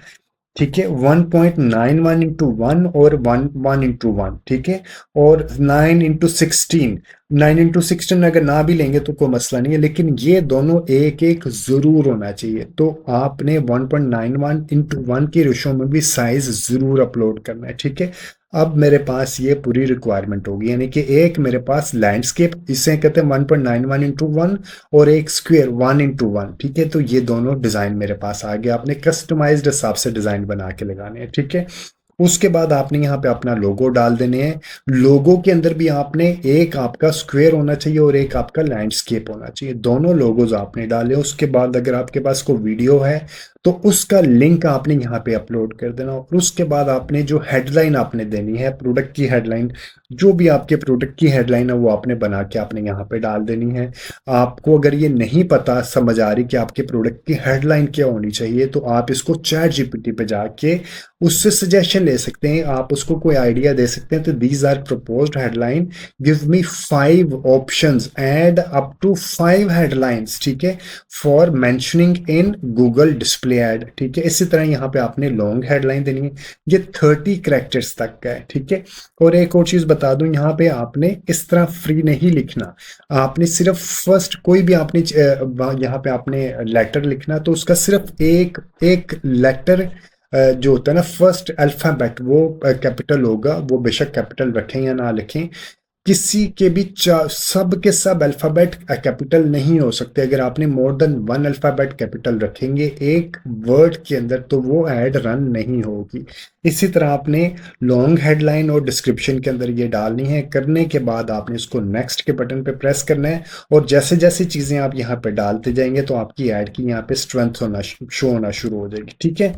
ठीक है, 1.91:1 और 1:1। ठीक है, और 9:16, 9:16 अगर ना भी लेंगे तो कोई मसला नहीं है, लेकिन ये दोनों एक एक जरूर होना चाहिए। तो आपने 1.91:1 की रेशो में भी साइज जरूर अपलोड करना है। ठीक है, अब मेरे पास ये पूरी रिक्वायरमेंट होगी, यानी कि एक मेरे पास लैंडस्केप, इसे कहते हैं 1.91:1, और एक स्क्वायर 1:1। ठीक है, तो ये दोनों डिजाइन मेरे पास आ गया। आपने कस्टमाइज्ड हिसाब से डिजाइन बना के लगाने हैं। ठीक है, उसके बाद आपने यहाँ पे अपना लोगो डाल देने हैं। लोगो के अंदर भी आपने एक आपका स्क्वायर होना चाहिए और एक आपका लैंडस्केप होना चाहिए, दोनों लोगोज आपने डाले। उसके बाद अगर आपके पास कोई वीडियो है तो उसका लिंक आपने यहाँ पे अपलोड कर देना, और उसके बाद आपने जो हेडलाइन आपने देनी है, प्रोडक्ट की हेडलाइन, जो भी आपके प्रोडक्ट की हेडलाइन है वो आपने बना के आपने यहाँ पे डाल देनी है। आपको अगर ये नहीं पता समझ आ रही कि आपके प्रोडक्ट की हेडलाइन क्या होनी चाहिए, तो आप इसको चैट जीपीटी पे जाके उससे सजेशन ले सकते हैं, आप उसको कोई आइडिया दे सकते हैं। तो these are proposed headline, give me 5 options, add up to 5 headlines, ठीक है, for mentioning in Google display ad. ठीक है, इसी तरह यहाँ पे आपने लॉन्ग हेडलाइन देनी है, ये 30 कैरेक्टर्स तक का है। ठीक है, और एक और चीज बता दूं, यहाँ पे आपने इस तरह फ्री नहीं लिखना, आपने सिर्फ फर्स्ट कोई भी आपने यहाँ पे आपने लेटर लिखना, तो उसका सिर्फ एक लेटर जो होता है ना, फर्स्ट अल्फाबेट, वो कैपिटल होगा, वो बेशक कैपिटल रखें या ना लिखें। किसी के भी सब के सब अल्फाबेट कैपिटल नहीं हो सकते। अगर आपने मोर देन 1 अल्फाबेट कैपिटल रखेंगे एक वर्ड के अंदर, तो वो ऐड रन नहीं होगी। इसी तरह आपने लॉन्ग हेडलाइन और डिस्क्रिप्शन के अंदर ये डालनी है। करने के बाद आपने इसको नेक्स्ट के बटन पे प्रेस करना है, और जैसे जैसे चीजें आप यहाँ पे डालते जाएंगे तो आपकी ऐड की यहाँ पे स्ट्रेंथ होना शो होना शुरू हो जाएगी। ठीक है,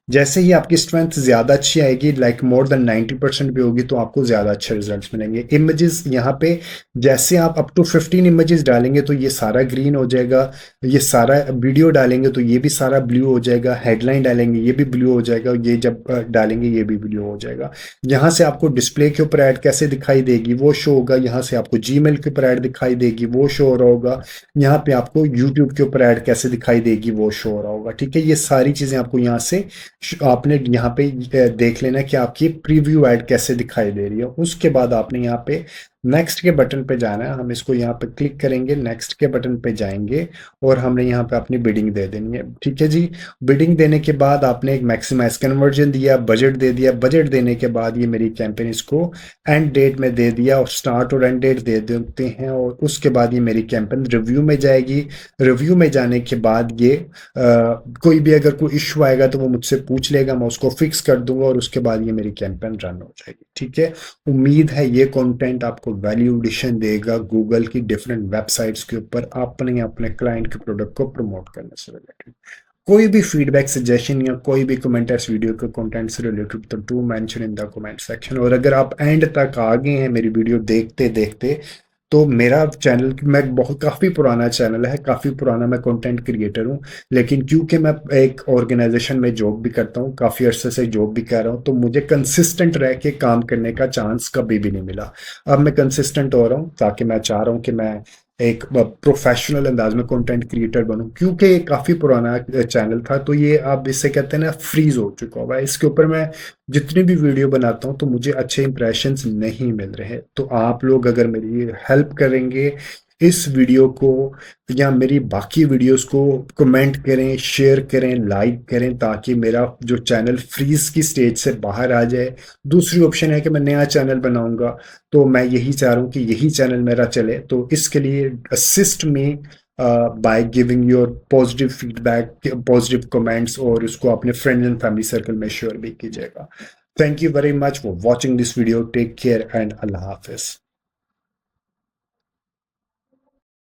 जैसे ही आपकी स्ट्रेंथ ज्यादा अच्छी आएगी, लाइक मोर देन 90% भी होगी, तो आपको ज्यादा अच्छे रिजल्ट्स मिलेंगे। इमेजेस यहाँ पे जैसे आप अप टू 15 इमेजेस डालेंगे तो ये सारा ग्रीन हो जाएगा, ये सारा वीडियो डालेंगे तो ये भी सारा ब्लू हो जाएगा, हेडलाइन डालेंगे ये भी ब्लू हो जाएगा, ये जब डालेंगे ये भी ब्लू हो जाएगा। यहाँ से आपको डिस्प्ले के ऊपर ऐड कैसे दिखाई देगी वो शो होगा, यहाँ से आपको जीमेल के ऊपर ऐड दिखाई देगी वो शो हो रहा होगा, यहाँ पे आपको यूट्यूब के ऊपर ऐड कैसे दिखाई देगी वो शो हो रहा होगा। ठीक है, ये सारी चीजें आपको यहाँ से आपने यहाँ पे देख लेना कि आपकी प्रीव्यू ऐड कैसे दिखाई दे रही है। उसके बाद आपने यहाँ पे नेक्स्ट के बटन पे जाना है, हम इसको यहाँ पे क्लिक करेंगे, नेक्स्ट के बटन पे जाएंगे, और हमने यहाँ पे अपनी बिडिंग दे देनी है। ठीक है जी, बिडिंग देने के बाद आपने एक मैक्सिमाइज कन्वर्जन दिया, बजट दे दिया, बजट देने के बाद ये मेरी कैंपेन इसको एंड डेट में दे दिया, और स्टार्ट और एंड डेट दे देते हैं, और उसके बाद ये मेरी कैंपेन रिव्यू में जाएगी। रिव्यू में जाने के बाद ये कोई भी अगर कोई इशू आएगा तो वो मुझसे पूछ लेगा, मैं उसको फिक्स कर दूंगा, और उसके बाद ये मेरी कैंपेन रन हो जाएगी। ठीक है, उम्मीद है ये कंटेंट आपको वैल्यू एडिशन देगा गूगल की डिफरेंट वेबसाइट्स के ऊपर अपने क्लाइंट के प्रोडक्ट को प्रमोट करने से रिलेटेड। कोई भी फीडबैक, सजेशन या कोई भी कमेंट इस वीडियो के कंटेंट से रिलेटेड, तो do mention in the comment section. और अगर आप एंड तक आ गए हैं मेरी वीडियो देखते देखते, तो मेरा चैनल, मैं बहुत काफ़ी पुराना चैनल है, काफ़ी पुराना मैं कंटेंट क्रिएटर हूँ, लेकिन क्योंकि मैं एक ऑर्गेनाइजेशन में जॉब भी करता हूँ, काफ़ी अरसे से जॉब भी कर रहा हूँ, तो मुझे कंसिस्टेंट रह के काम करने का चांस कभी भी नहीं मिला। अब मैं कंसिस्टेंट हो रहा हूँ, ताकि मैं चाह रहा हूँ कि मैं एक प्रोफेशनल अंदाज में कंटेंट क्रिएटर बनूं, क्योंकि ये काफ़ी पुराना चैनल था, तो ये आप इससे कहते हैं ना फ्रीज हो चुका हुआ है। इसके ऊपर मैं जितनी भी वीडियो बनाता हूं तो मुझे अच्छे इंप्रेशंस नहीं मिल रहे। तो आप लोग अगर मेरी हेल्प करेंगे इस वीडियो को या मेरी बाकी वीडियोस को, कमेंट करें, शेयर करें, लाइक करें, ताकि मेरा जो चैनल फ्रीज की स्टेज से बाहर आ जाए। दूसरी ऑप्शन है कि मैं नया चैनल बनाऊंगा, तो मैं यही चाह रहा हूँ कि यही चैनल मेरा चले। तो इसके लिए assist me by giving your positive feedback, positive comments, और उसको अपने फ्रेंड एंड फैमिली सर्कल में शेयर भी कीजिएगा। Thank you very much for watching this video. Take care and अल्लाह हाफिज।